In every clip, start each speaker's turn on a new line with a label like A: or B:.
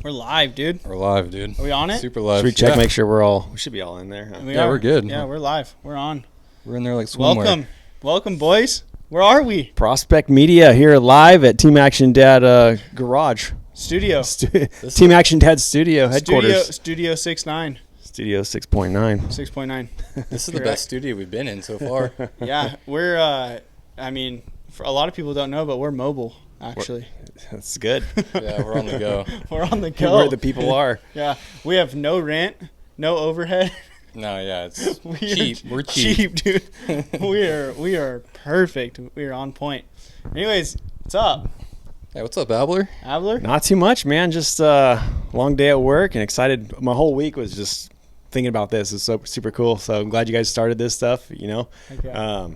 A: We're live, dude.
B: We're live, dude.
A: Are we on it?
B: Super live.
C: Should we check, make sure we should be all in there. Huh?
B: We're good.
A: Yeah, we're live. We're on.
B: We're in there like swimwear.
A: Welcome, boys. Where are we?
C: Prospect Media here live at Team Action Dad Garage.
A: Studio.
C: Team Action Dad Studio headquarters.
A: Studio 6.9.
C: Studio 6.9.
A: 6.9.
B: This is the best studio we've been in so far.
A: Yeah, we're, for a lot of people don't know, but we're mobile, actually.
C: That's good.
B: Yeah, we're on the go.
A: We're on the go.
C: Where the people are.
A: Yeah, we have no rent, no overhead.
B: No, yeah, it's cheap. We're cheap.
A: Dude. we are perfect. We are on point. Anyways, what's up?
B: Hey, what's up, Abler?
C: Not too much, man. Just a long day at work and excited. My whole week was just thinking about this. It's so super cool. So I'm glad you guys started this stuff, you know.
A: Okay.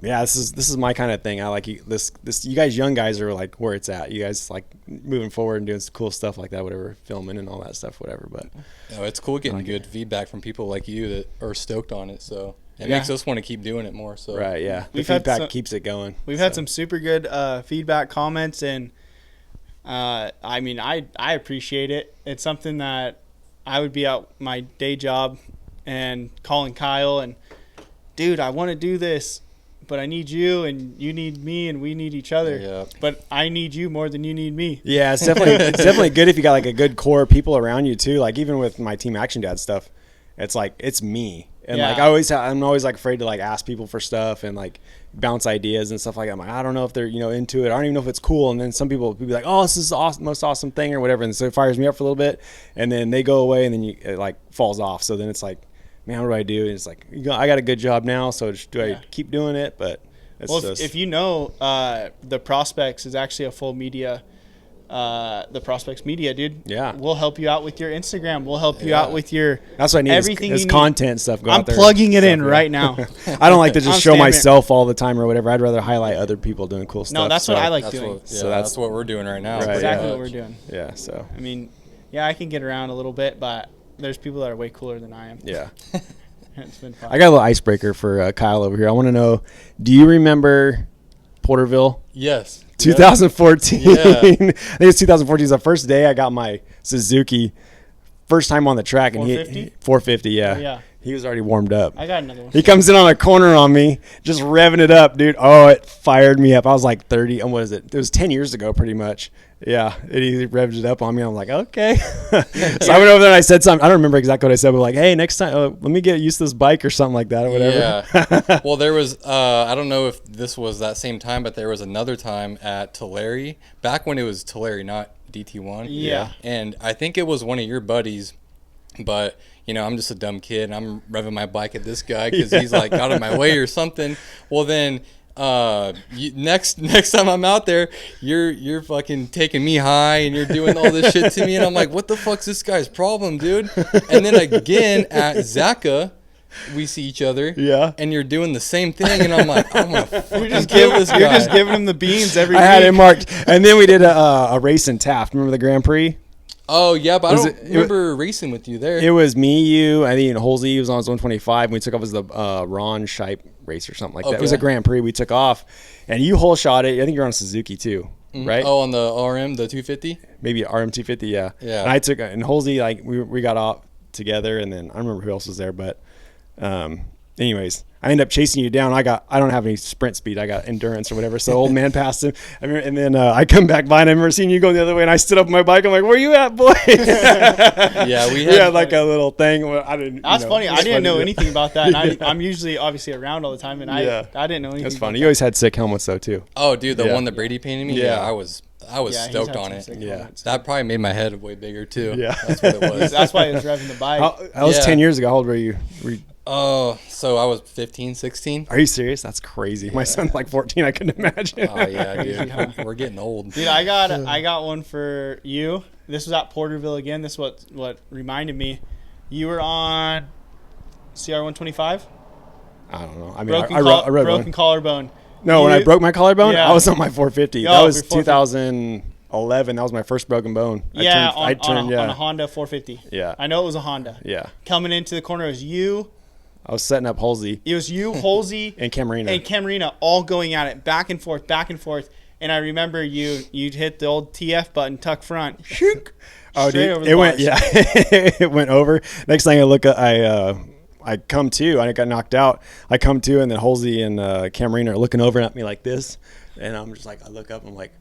C: Yeah, this is my kind of thing. I like this. You guys, young guys, are like where it's at. You guys like moving forward and doing some cool stuff like that, whatever, filming and all that stuff, whatever. But
B: it's cool getting good feedback from people like you that are stoked on it. So it makes us want to keep doing it more. So
C: right, yeah, the feedback keeps it going.
A: We've had some super good feedback, comments, and I appreciate it. It's something that I would be out my day job and calling Kyle and, dude, I want to do this, but I need you and you need me and we need each other.
B: Yeah.
A: But I need you more than you need me.
C: Yeah, it's definitely good if you got like a good core of people around you too. Like even with my Team Action Dad stuff, it's like it's me. And like I'm always like afraid to like ask people for stuff and like bounce ideas and stuff like that. I'm like, I don't know if they're, into it. I don't even know if it's cool. And then some people will be like, oh, this is the most awesome thing or whatever. And so it fires me up for a little bit and then they go away and then it like falls off. So then it's like, man, what do I do? And it's like, I got a good job now, so do I keep doing it? But it's
A: if you know, the Prospects is actually a full media, the Prospects Media, dude.
C: Yeah,
A: we'll help you out with your Instagram. We'll help you out with your
C: that's what I need. Everything is content stuff.
A: I'm plugging it in right now.
C: I don't like to just show myself all the time or whatever. I'd rather highlight other people doing cool stuff.
A: No, that's what I like doing.
B: So that's what we're doing right now.
A: That's exactly what we're doing.
C: Yeah. So
A: I mean, yeah, I can get around a little bit, but there's people that are way cooler than I am.
C: Yeah.
A: It's been fun.
C: I got a little icebreaker for Kyle over here. I want to know, do you remember Porterville?
B: Yes.
C: 2014.
B: Yeah.
C: I think it's 2014. It's the first day I got my Suzuki. First time on the track.
A: 450?
C: And 450, yeah.
A: Oh, yeah.
C: He was already warmed up.
A: I got another one.
C: He comes in on a corner on me, just revving it up, dude. Oh, it fired me up. I was like 30. And what is it? It was 10 years ago, pretty much. Yeah, he revved it up on me. I'm like, okay. So I went over there and I said something. I don't remember exactly what I said, but like, hey, next time, let me get used to this bike or something like that or whatever.
B: Yeah. Well, there was, I don't know if this was that same time, but there was another time at Tulare, back when it was Tulare, not DT1.
A: Yeah.
B: And I think it was one of your buddies, but I'm just a dumb kid and I'm revving my bike at this guy because he's like out of my way or something. Well, then next time I'm out there, you're fucking taking me high and you're doing all this shit to me, and I'm like, what the fuck's this guy's problem, dude? And then again at Zaka, we see each other, and you're doing the same thing, and I'm like, I'm gonna fucking kill this guy.
A: You're just giving him the beans every week.
C: I had it marked, and then we did a race in Taft. Remember the Grand Prix?
B: Oh, yeah, but I don't remember racing with you there.
C: It was me, you, I think Halsey was on his 125, and we took off as the Ron Shipe race or something like that. It was a Grand Prix. We took off, and you whole shot it. I think you're on a Suzuki too, right?
B: Oh, on the RM, the 250?
C: Maybe RM 250, yeah.
B: Yeah.
C: And I took, and Halsey, like, we got off together, and then I don't remember who else was there, but anyways, I ended up chasing you down. I don't have any sprint speed. I got endurance or whatever. So old man passed him. And then I come back by and I remember seeing you going the other way. And I stood up on my bike. I'm like, where you at, boy?
B: Yeah, we
C: had like a little thing. I didn't.
A: That's funny. I didn't know anything about that. And I'm usually obviously around all the time. And I didn't know anything.
C: That's funny. You always had sick helmets though too.
B: Oh, dude, the one that Brady painted me. Yeah, I was stoked on it.
C: Yeah,
B: that probably made my head way bigger too.
C: Yeah,
B: that's what it was.
A: That's why I was revving the bike.
C: That was 10 years ago. How old were you?
B: Oh, so I was 15, 16.
C: Are you serious? That's crazy. Yeah. My son's like 14. I couldn't imagine.
B: Oh yeah, dude. We're getting old.
A: Dude, I got one for you. This was at Porterville again. This is what reminded me. You were on CR 125.
C: I don't know. I mean,
A: broken collarbone.
C: No, when I broke my collarbone, I was on my 450. That was 2011. That was my first broken bone.
A: Yeah, on a Honda 450.
C: Yeah.
A: I know it was a Honda.
C: Yeah.
A: Coming into the corner, it was you.
C: I was setting up Halsey.
A: It was you, Halsey,
C: and Camarina.
A: all going at it, back and forth. and I remember you'd hit the old TF button, tuck front.
C: Oh,
A: Straight
C: dude,
A: over the
C: it went,
A: bars.
C: yeah, it went over. Next thing I look up, I come to, I got knocked out. I come to, and then Halsey and Camarina are looking over at me like this, and I'm just like, I look up, I'm like,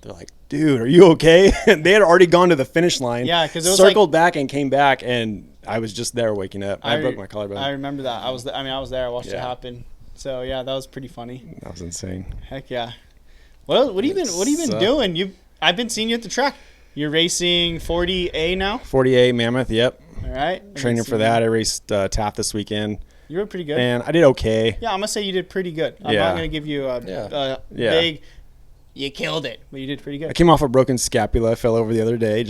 C: they're like, dude, are you okay? And they had already gone to the finish line.
A: Yeah, because it was
C: circled back and came back, and I was just there waking up. I broke my collarbone.
A: I remember that. I was there. I watched it
C: Yeah.
A: happen. So yeah, that was pretty funny.
C: That was insane.
A: Heck yeah. What have you been doing? I've been seeing you at the track. You're racing 40A now.
C: 40A Mammoth, yep.
A: All right.
C: Training for that. I raced Taft this weekend.
A: You were pretty good.
C: And I did okay.
A: Yeah, I'm gonna say you did pretty good. I'm
C: Yeah.
A: not gonna give you a
C: Yeah.
A: big. You killed it, but you did pretty
C: I
A: good.
C: came off a broken scapula. I fell over the other day.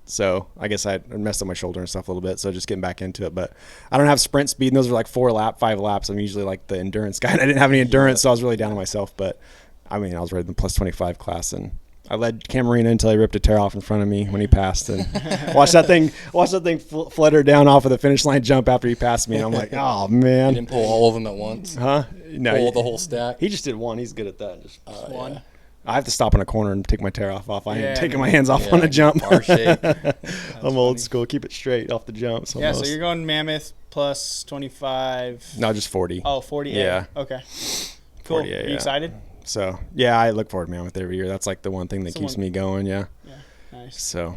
C: So I guess I messed up my shoulder and stuff a little bit. So just getting back into it. But I don't have sprint speed. And those are like 5 laps. I'm usually like the endurance guy. And I didn't have any endurance, so I was really down on myself. But I mean, I was right in the plus 25 class, and I led Camarina until he ripped a tear off in front of me when he passed, and watched that thing flutter down off of the finish line jump after he passed me. And I'm like, oh
B: You
C: man,
B: didn't pull all of them at once.
C: huh? No,
B: Pull the whole stack.
C: he just did one. He's good at that. Just
A: one.
C: yeah. I have to stop in a corner and take my tear off. I
A: Yeah,
C: ain't taking
A: no.
C: my hands off
B: Yeah,
C: on a jump.
B: bar shape.
C: I'm old school. Keep it straight off the jumps.
A: Yeah, so
C: almost.
A: you're going Mammoth plus 25.
C: No, just 40.
A: Oh, 40A.
C: Yeah.
A: Okay. Cool.
C: 40A,
A: Are you
C: yeah.
A: excited?
C: So yeah, I look forward to Mammoth every year. That's like the one thing that keeps
A: Someone-
C: me going. Yeah.
A: Yeah. Nice.
C: So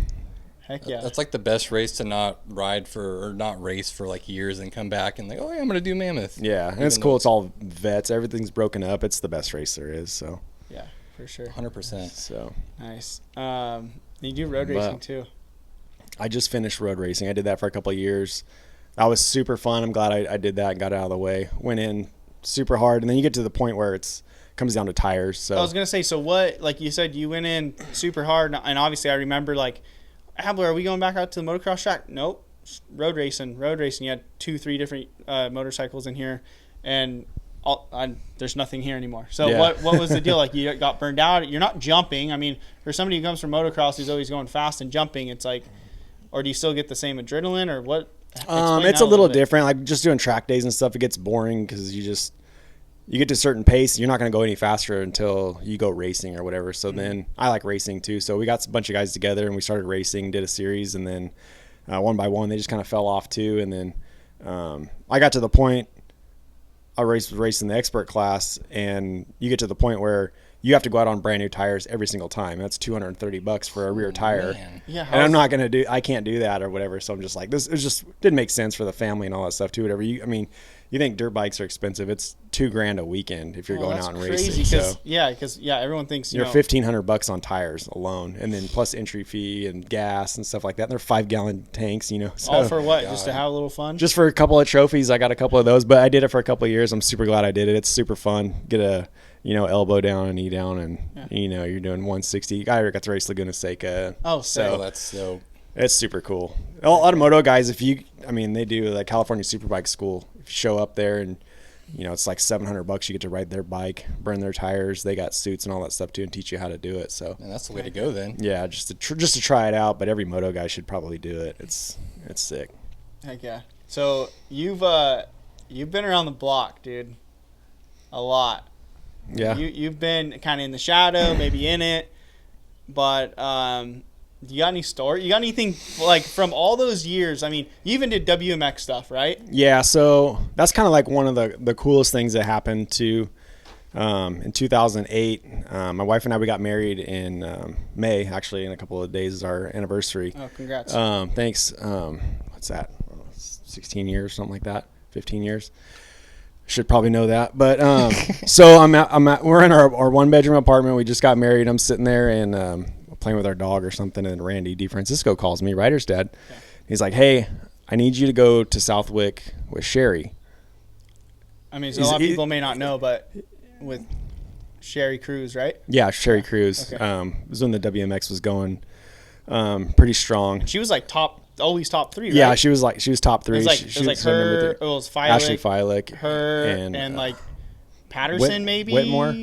A: Heck yeah.
B: That's like the best race to not ride for or not race for like years and come back and like, oh yeah, I'm gonna do Mammoth.
C: yeah, and
B: Even
C: it's
B: though
C: cool. It's all vets. Everything's broken up. It's the best race there is. So
A: Yeah, for sure.
B: 100%.
C: so
A: Nice. You do road
C: But-
A: racing too.
C: I just finished road racing. I did that for a couple of years. That was super fun. I'm glad I did that and got it out of the way. Went in super hard, and then you get to the point where it's comes down to tires. So
A: I was gonna say, so what? Like you said, you went in super hard, and obviously I remember like, Abler, are we going back out to the motocross track? Nope. Road racing. You had 2-3 different motorcycles in here, and there's nothing here anymore. So
C: Yeah.
A: what was the deal? Like you got burned out? You're not jumping. I mean, for somebody who comes from motocross who's always going fast and jumping, it's like, or do you still get the same adrenaline, or what? Explain
C: it's
A: that
C: a little
A: bit.
C: different. Like just doing track days and stuff, it gets boring because you get to a certain pace. You're not going to go any faster until you go racing or whatever. So then I like racing too. So we got a bunch of guys together and we started racing, did a series, and then one by one they just kind of fell off too. And then I got to the point. I was racing the expert class, and you get to the point where you have to go out on brand new tires every single time. That's $230 for a rear tire.
B: Man.
A: Yeah.
C: And I'm not going to I can't do that or whatever. So I'm just like, it just didn't make sense for the family and all that stuff too. Whatever you think dirt bikes are expensive. It's $2,000 a weekend if you're going out and racing. So
A: Because everyone thinks
C: you're $1,500 on tires alone, and then plus entry fee and gas and stuff like that. And they're 5-gallon tanks, So
A: all for what? Just to have a little fun.
C: just for a couple of trophies. I got a couple of those, but I did it for a couple of years. I'm super glad I did it. It's super fun. Get a elbow down and knee down, and you're doing 160. I got to race Laguna Seca.
A: Oh,
C: so
B: Oh, that's so.
C: it's super cool. A lot of moto guys, they do like California Superbike School. If you show up there and it's like $700, you get to ride their bike, burn their tires. They got suits and all that stuff too, and teach you how to do it. So
B: Man, that's the way to go then.
C: yeah, just to try it out. But every moto guy should probably do it. It's sick.
A: Heck yeah. So you've been around the block, dude. A lot.
C: Yeah.
A: You've been kind of in the shadow, maybe in it, but you got any story? You got anything like from all those years? I mean, you even did WMX stuff, right?
C: Yeah, so that's kind of like one of the coolest things that happened to in 2008. My wife and I, we got married in May. Actually, in a couple of days is our anniversary.
A: Oh, congrats.
C: Thanks. What's that? 16 years, something like that. 15 years. Should probably know that. But so we're in our one-bedroom apartment. We just got married. I'm sitting there and playing with our dog or something, and Randy DeFrancisco calls me, Ryder's dad. Yeah. He's like, hey, I need you to go to Southwick with Sherry.
A: I mean, so a lot of people may not know, but with Sherry Cruz, right?
C: Yeah, Sherry Cruz.
A: Okay.
C: It was when the WMX was going pretty strong.
A: She was like always top 3, right?
C: Yeah, she was top 3.
A: It was like,
C: she
A: it was her, it was Filick,
C: Ashley Filick,
A: her, and like Patterson, maybe?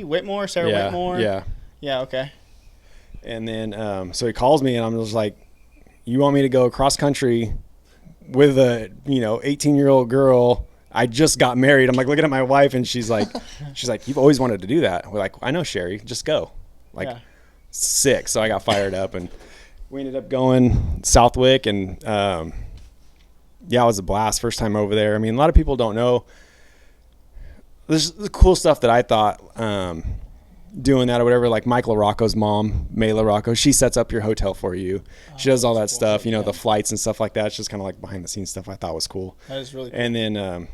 A: Whitmore, Sarah Whitmore.
C: Yeah.
A: Yeah, okay.
C: And then so he calls me, and I'm just like, you want me to go cross country with a 18-year-old girl? I just got married. I'm like looking at my wife, and she's like, you've always wanted to do that. We're like, I know, Sherry, just go. like
A: Yeah.
C: sick. So I got fired up, and we ended up going Southwick, and yeah, it was a blast. First time over there. I mean, a lot of people don't know. There's the cool stuff that I thought doing that or whatever. Like Mike LaRocco's mom, May LaRocco, she sets up your hotel for you. She does all that stuff, you know, the flights and stuff like that. It's just kind of like behind the scenes stuff I thought was cool.
A: That is really cool.
C: And then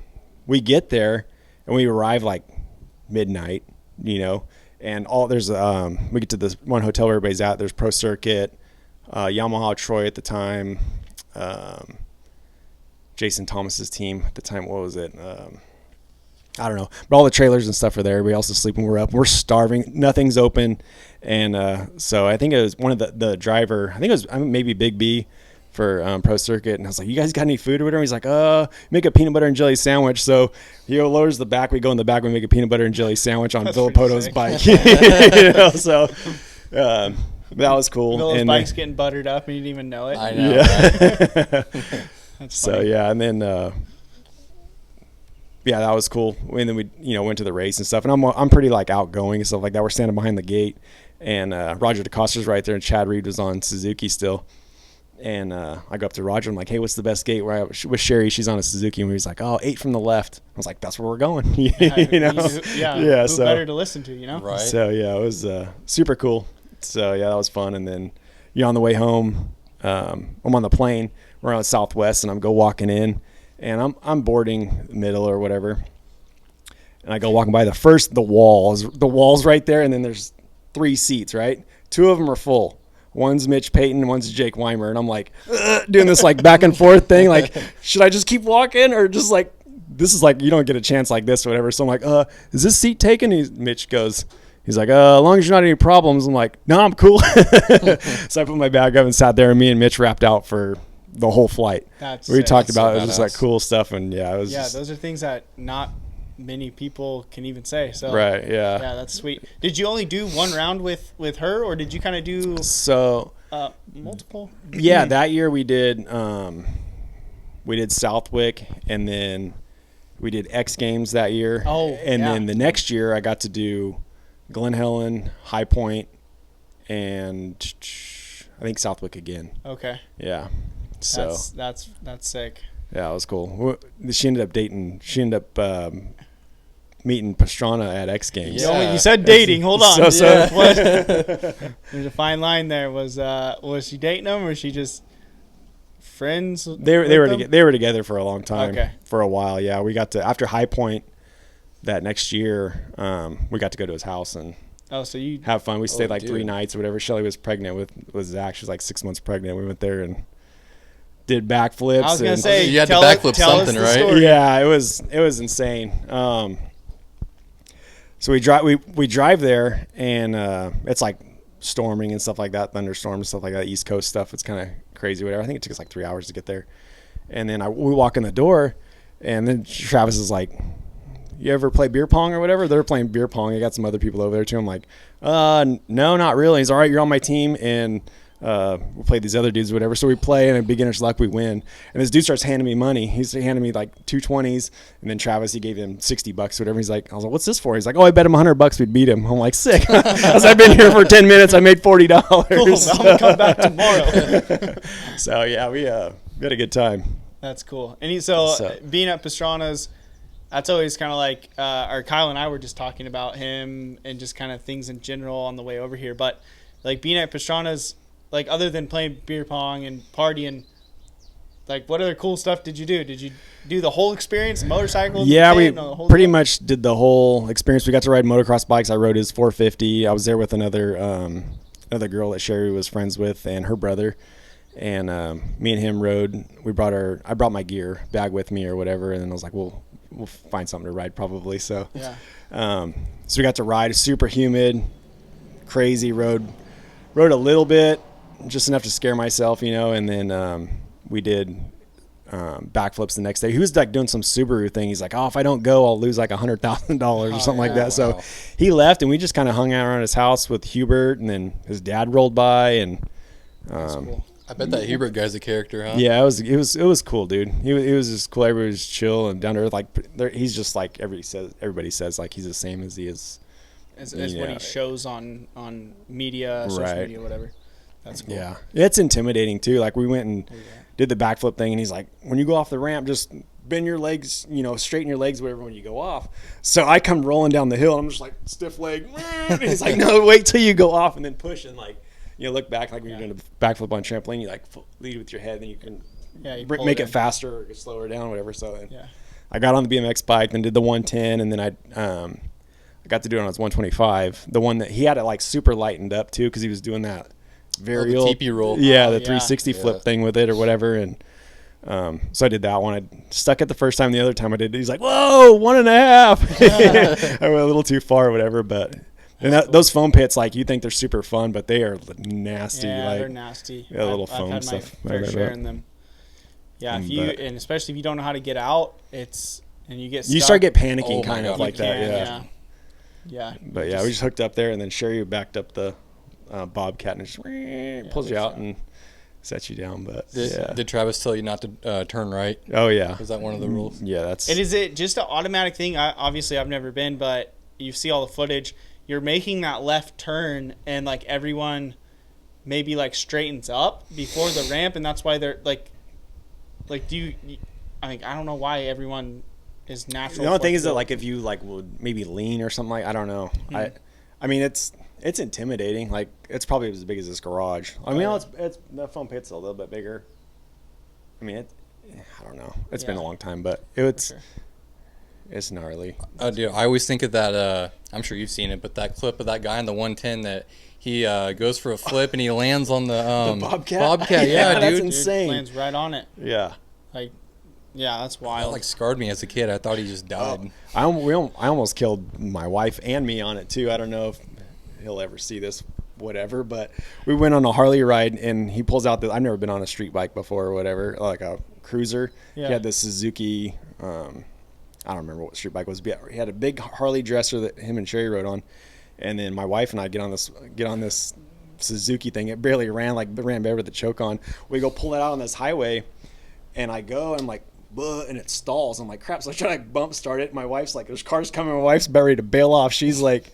C: we get there and we arrive like midnight, you know, and there's we get to this one hotel where everybody's at. There's Pro Circuit, Yamaha Troy at the time, Jason Thomas's team at the time. What was it? I don't know, but all the trailers and stuff are there. Everybody else is sleeping. We're up. We're starving. Nothing's open, and so I think it was one of the driver. I think it was maybe Big B for Pro Circuit, and I was like, "You guys got any food or whatever?" He's like, make a peanut butter and jelly sandwich." So he lowers the back. We go in the back. We make a peanut butter and jelly sandwich on Villapoto's bike. You know, so that was cool.
A: Those bikes getting buttered up, and you didn't even know it.
B: I know.
C: Yeah.
B: Right?
C: So yeah, and then. Yeah, that was cool. And then we, went to the race and stuff. And I'm pretty like outgoing and stuff like that. We're standing behind the gate, and Roger DeCosta's right there, and Chad Reed was on Suzuki still. And I go up to Roger. I'm like, "Hey, what's the best gate?" Where I with Sherry, she's on a Suzuki, and he's like, "Oh, 8 from the left." I was like, "That's where we're going." you know?
A: Yeah. Who
C: So
A: better to listen to, you know?
B: Right.
C: So yeah, it was super cool. So yeah, that was fun. And then on the way home, I'm on the plane. We're on Southwest, and I'm walking in. And I'm boarding middle or whatever, and I go walking by the walls right there, and then there's 3 seats, right? 2 of them are full. One's Mitch Payton, one's Jake Weimer, and I'm like doing this like back and forth thing, like should I just keep walking or just like this is like you don't get a chance like this or whatever. So I'm like, is this seat taken? Mitch goes. He's like, as long as you're not any problems. I'm like, no, I'm cool. So I put my bag up and sat there, and me and Mitch wrapped out for the whole flight. We talked about it was just like cool stuff, and yeah, it was.
A: Yeah, those are things that not many people can even say. So
C: right, yeah,
A: that's sweet. Did you only do one round with her, or did you kind of do multiple?
C: Yeah, that year we did Southwick, and then we did X Games that year. Then the next year I got to do Glen Helen, High Point, and I think Southwick again.
A: Okay.
C: Yeah. So
A: that's sick.
C: Yeah, it was cool. She ended up meeting Pastrana at X Games.
A: Yeah. You said dating. Hold on.
C: There's
A: a fine line there. Was she dating him, or was she just friends?
C: They were together for a long time.
A: Okay.
C: For a while, yeah. We got to after High Point that next year. We got to go to his house and.
A: So you
C: have fun. We stayed 3 nights or whatever. Shelly was pregnant with Zach. She was like 6 months pregnant. We went there and did backflips.
A: I was gonna say
B: you had to backflip something, right?
A: Story.
C: Yeah, it was insane. So we drive there, and it's like storming and stuff like that, thunderstorms and stuff like that, East Coast stuff. It's kind of crazy, whatever. I think it took us like 3 hours to get there, and then we walk in the door, and then Travis is like, "You ever play beer pong or whatever?" They're playing beer pong. I got some other people over there too. I'm like, no, not really. He's all right. You're on my team, and we'll play these other dudes or whatever. So we play, and in beginner's luck, we win. And this dude starts handing me money. He's handing me like 220s, and then Travis, he gave him $60 or whatever. He's like, I was like, "What's this for?" He's like, "Oh, I bet him $100 we'd beat him." I'm like, sick. As I've been here for 10 minutes, I made $40.
A: Cool. I'm gonna come back tomorrow.
C: So yeah, we had a good time.
A: That's cool. And being at Pastrana's, that's always kind of like, or Kyle and I were just talking about him and just kind of things in general on the way over here. But like being at Pastrana's, like other than playing beer pong and partying, like what other cool stuff did you do? Did you do the whole experience, motorcycles?
C: Yeah, we pretty much did the whole experience. We got to ride motocross bikes. I rode his 450. I was there with another girl that Sherry was friends with and her brother. And me and him rode. I brought my gear bag with me or whatever, and then I was like, we'll find something to ride probably. So
A: yeah.
C: So we got to ride. Super humid, crazy. Rode a little bit, just enough to scare myself, and then we did backflips the next day. He was like doing some Subaru thing. He's like, "Oh, if I don't go, I'll lose like $100,000 or something like that." Wow. So he left, and we just kind of hung out around his house with Hubert, and then his dad rolled by, and
A: that's cool.
B: I bet that Hubert guy's a character, huh?
C: Yeah, it was cool, dude. He was just cool. Everybody was chill and down to earth. Like he's just like everybody says like he's the same as he is
A: as what he shows on media, social media, whatever. That's cool.
C: Yeah, it's intimidating too. Like we went and did the backflip thing, and he's like, when you go off the ramp, just bend your legs, straighten your legs, whatever, when you go off. So I come rolling down the hill, and I'm just like stiff leg. And he's like, no, wait till you go off and then push and like, look back like when you're doing a backflip on trampoline, you like lead with your head, then you can make it faster or slow her down, whatever. So then I got on the BMX bike, then did the 110, and then I got to do it on his 125. The one that he had it like super lightened up too, because he was doing that very old
B: TP roll.
C: Yeah, the 360 flip thing with it or whatever. And so I did that one. I stuck it the first time. The other time I did it, he's like, whoa, 1.5. I went a little too far or whatever. But those foam pits, like, you think they're super fun, but they are nasty.
A: Yeah,
C: like,
A: they're nasty.
C: Yeah, little
A: I've
C: foam
A: had
C: stuff.
A: my fair share in them. Yeah, and especially if you don't know how to get out, and you get stuck.
C: You start get panicking kind of like that.
A: Yeah.
C: But we just hooked up there, and then Sherry backed up the bobcat and just pulls you out and sets you down. But
B: did Travis tell you not to turn right?
C: Oh yeah,
B: Is that one of the rules?
C: Yeah, that's.
A: And is it just an automatic thing? Obviously, I've never been, but you see all the footage. You're making that left turn, and like everyone maybe like straightens up before the ramp, and that's why they're like do you? I mean, I don't know why everyone is natural.
C: The only thing is that like if you like would maybe lean or something, like I don't know. I mean it's intimidating. Like it's probably as big as this garage. I mean, it's the foam pit's a little bit bigger. I mean, I don't know. It's been a long time, but it's gnarly.
B: Dude, I always think of that. I'm sure you've seen it, but that clip of that guy in the 110 that he goes for a flip and he lands on the
C: bobcat.
B: Bobcat, yeah,
C: that's
B: dude.
C: insane.
A: Lands right on it.
C: Yeah.
A: Like, yeah, that's wild.
B: That like scarred me as a kid. I thought he just died.
C: I almost killed my wife and me on it too. I don't know if he'll ever see this, whatever. But we went on a Harley ride, and he pulls out I've never been on a street bike before or whatever, like a cruiser. Yeah. He had this Suzuki. I don't remember what street bike was, but he had a big Harley dresser that him and Sherry rode on, and then my wife and I get on this Suzuki thing. It barely ran better with the choke on. We go pull it out on this highway, and I go and like. And it stalls. I'm like, crap. So I try to bump start it. My wife's like, there's cars coming. My wife's about ready to bail off. She's like,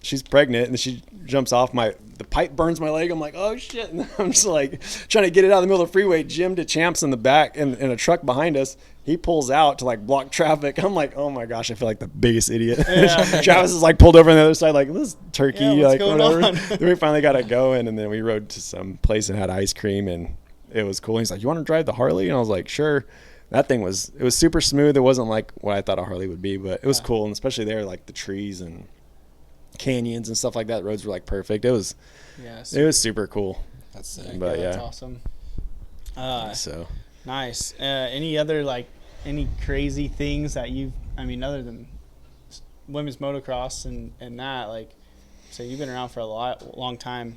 C: she's pregnant, and she jumps off. The pipe burns my leg. I'm like, oh shit. And I'm just like trying to get it out of the middle of the freeway. Jim DeChamps in the back and a truck behind us. He pulls out to like block traffic. I'm like, oh my gosh, I feel like the biggest idiot. Yeah. Travis is like pulled over on the other side, like this turkey, like whatever. Then we finally got it going, and then we rode to some place and had ice cream, and it was cool. He's like, you want to drive the Harley? And I was like, sure. That thing was super smooth. It wasn't like what I thought a Harley would be, but it was cool. And especially there, like the trees and canyons and stuff like that. The roads were like perfect. It was super cool.
B: That's sick.
C: But
A: that's awesome.
C: So
A: nice. Any other any crazy things that other than women's motocross and that, like, so you've been around for a long time.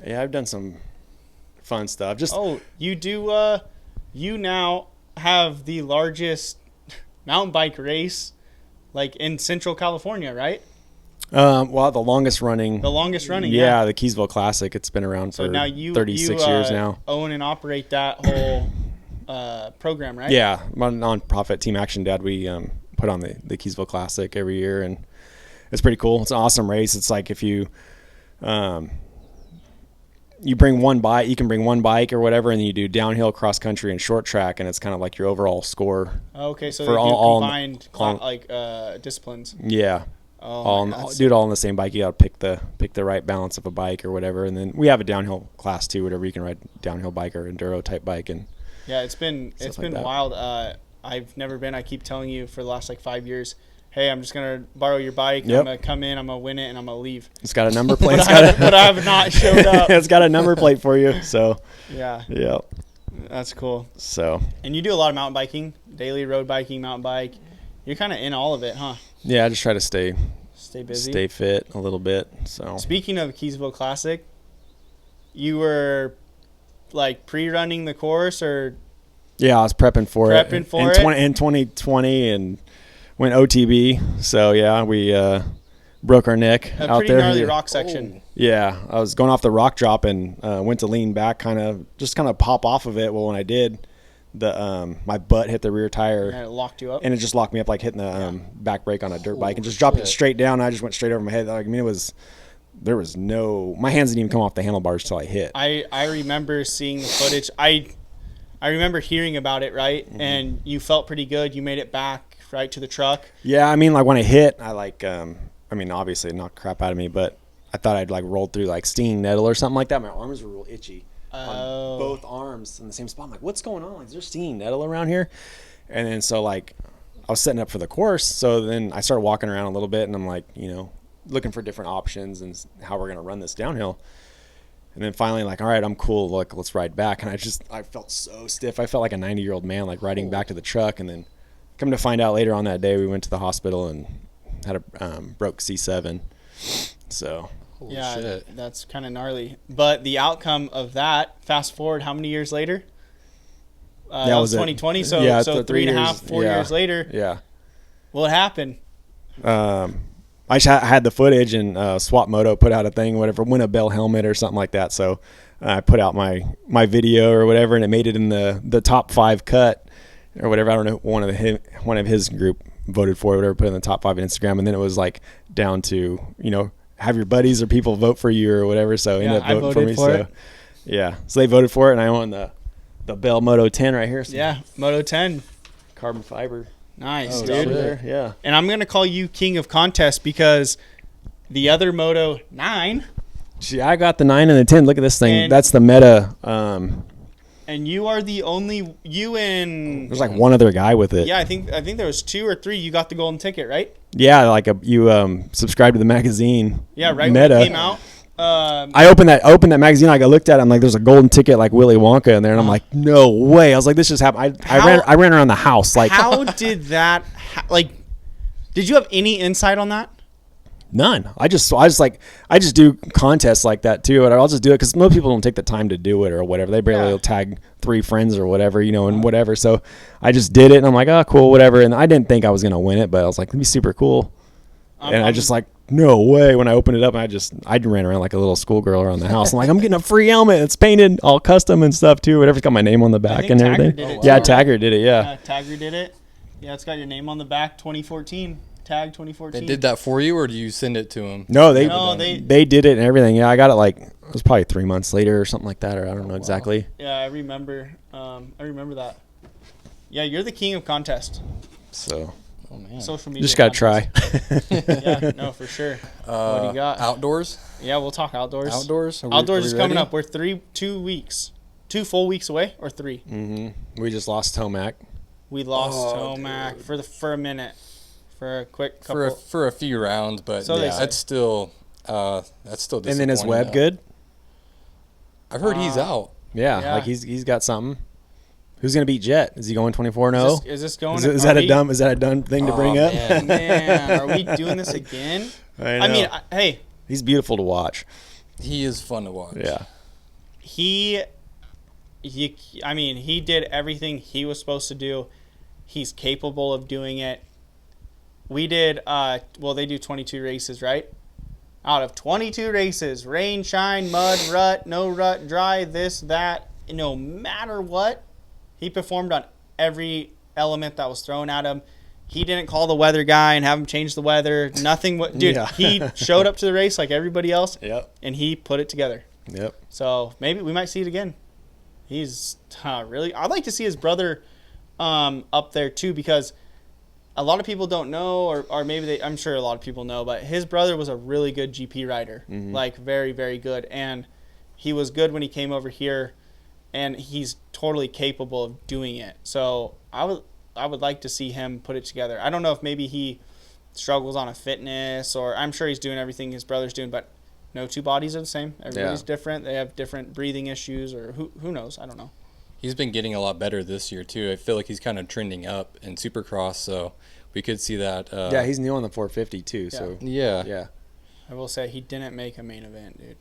C: Yeah, I've done some fun stuff.
A: You do. You now have the largest mountain bike race, like in Central California, right?
C: Well, the longest running.
A: Yeah,
C: the Keysville Classic. It's been around for
A: now
C: 36 years now.
A: Own and operate that whole program, right?
C: Yeah, my nonprofit Team Action Dad. We put on the Keysville Classic every year, and it's pretty cool. It's an awesome race. It's like if you you bring one bike, you can bring one bike or whatever, and you do downhill, cross country, and short track, and it's kind of like your overall score.
A: Okay, so for all combined disciplines.
C: Yeah. Do it all on the same bike. You got to pick the right balance of a bike or whatever, and then we have a downhill class too, whatever you can ride, downhill bike or enduro type bike, and
A: it's been wild. I've never been. I keep telling you for the last 5 years. Hey, I'm just going to borrow your bike. Yep. I'm going to come in, I'm going to win it, and I'm going to leave.
C: It's got a number plate.
A: but I have not showed up.
C: It's got a number plate for you. So
A: yeah. That's cool.
C: So.
A: And you do a lot of mountain biking, daily road biking, mountain bike. You're kind of in all of it, huh?
C: Yeah, I just try to stay
A: busy.
C: Stay fit a little bit. So.
A: Speaking of Keysville Classic, you were pre-running the course or?
C: Yeah, I was prepping for it. In 2020 and went OTB, so yeah, we broke our neck out there.
A: Pretty gnarly rock section.
C: Yeah, I was going off the rock drop and went to lean back, kind of pop off of it. Well, when I did, my butt hit the rear tire.
A: And it locked you up.
C: And it just locked me up like hitting the back brake on a dirt bike and just dropped it straight down. And I just went straight over my head. Like, I mean, there was no, my hands didn't even come off the handlebars till I hit.
A: I remember seeing the footage. I remember hearing about it, right? Mm-hmm. And you felt pretty good. You made it back right to the truck.
C: Yeah, I mean, like when I hit, I like, I mean, obviously it knocked crap out of me, but I thought I'd like rolled through like stinging nettle or something like that. My arms were real itchy. On both arms in the same spot. I'm like, what's going on? Like, is there stinging nettle around here? And then so like I was setting up for the course. So then I started walking around a little bit and I'm like, looking for different options and how we're going to run this downhill. And then finally like, all right, I'm cool. Like, let's ride back. And I felt so stiff. I felt like a 90-year-old man, like riding back to the truck. And then come to find out later on that day, we went to the hospital and had a broke C7. So
B: holy
A: yeah,
B: shit.
A: That's kind of gnarly. But the outcome of that, fast forward how many years later? That was 2020. So,
C: yeah,
A: so 3.5, 4 years later.
C: Yeah.
A: What happened?
C: I had the footage and Swap Moto put out a thing, whatever, win a Bell helmet or something like that. So I put out my video or whatever, and it made it in the top 5 cut or whatever. I don't know. One of his group voted for it, whatever, put it in the top 5 on Instagram. And then it was like down to, have your buddies or people vote for you or whatever. So ended up voting for me. So yeah, so they voted for it, and I won the Bell Moto 10 right here. So
A: yeah, Moto 10,
C: carbon fiber.
A: Nice, dude.
C: There. Yeah.
A: And I'm gonna call you king of contests because the other Moto 9.
C: See, I got the 9 and the 10. Look at this thing. That's the Meta.
A: And you are the only
C: There's like one other guy with it.
A: Yeah, I think there was 2 or 3. You got the golden ticket, right?
C: Yeah, like you subscribed to the magazine.
A: Yeah, right
C: Meta.
A: when it came out.
C: I opened that magazine. Like I looked at it. I'm like, there's a golden ticket like Willy Wonka in there, and I'm like, no way. I was like, this just happened. I ran around the house. Like,
A: how did that? Did you have any insight on that?
C: None. I just do contests like that too, and I'll just do it because most people don't take the time to do it or whatever. They barely will tag 3 friends or whatever, and whatever. So I just did it, and I'm like, oh, cool, whatever. And I didn't think I was gonna win it, but I was like, it'd be super cool. And I just like, no way. When I opened it up, I ran around like a little schoolgirl around the house. I'm like, I'm getting a free helmet. It's painted all custom and stuff too. Whatever, it's got my name on the back and everything. Tagger did it. Yeah,
A: Tagger did it. Yeah, it's got your name on the back. 2014. Tag 2014.
B: They did that for you, or do you send it to them?
C: No, they did it and everything. Yeah, I got it like it was probably 3 months later or something like that, or I don't know exactly.
A: Yeah, I remember. I remember that. Yeah, you're the king of contest.
C: So.
B: Oh, man.
A: Social media.
C: Just gotta try.
A: Yeah, no, for sure. What do you got?
B: Outdoors?
A: Yeah, we'll talk outdoors.
B: Outdoors?
A: Outdoors is coming up. We're 2 full weeks away, or 3.
C: We just lost Tomac.
A: We lost Tomac for a minute, for a quick couple.
B: For a few rounds, but
A: so
B: that's still disappointing.
C: And then is Webb good?
B: I've heard he's out.
C: Yeah, like he's got something. Who's gonna beat Jet? Is he going 24-0?
A: Is this going?
C: Is that a dumb thing to bring up?
A: Man, are we doing this again?
C: I mean,
A: hey,
C: he's beautiful to watch.
B: He is fun to watch.
C: Yeah.
A: He did everything he was supposed to do. He's capable of doing it. We did. They do 22 races, right? Out of 22 races, rain, shine, mud, rut, no rut, dry, this, that. No matter what. He performed on every element that was thrown at him. He didn't call the weather guy and have him change the weather. Nothing. Dude, he showed up to the race like everybody else.
C: Yep.
A: And he put it together.
C: Yep.
A: So maybe we might see it again. He's really. I'd like to see his brother up there too, because a lot of people don't know, or maybe I'm sure a lot of people know, but his brother was a really good GP rider, like very, very good, and he was good when he came over here. And he's totally capable of doing it. So I would like to see him put it together. I don't know if maybe he struggles on a fitness, or I'm sure he's doing everything his brother's doing, but no 2 bodies are the same. Everybody's different. They have different breathing issues, or who knows? I don't know.
B: He's been getting a lot better this year too. I feel like he's kind of trending up in Supercross, so we could see that.
C: Yeah, he's new on the 450 too. So
B: yeah.
A: I will say he didn't make a main event, dude.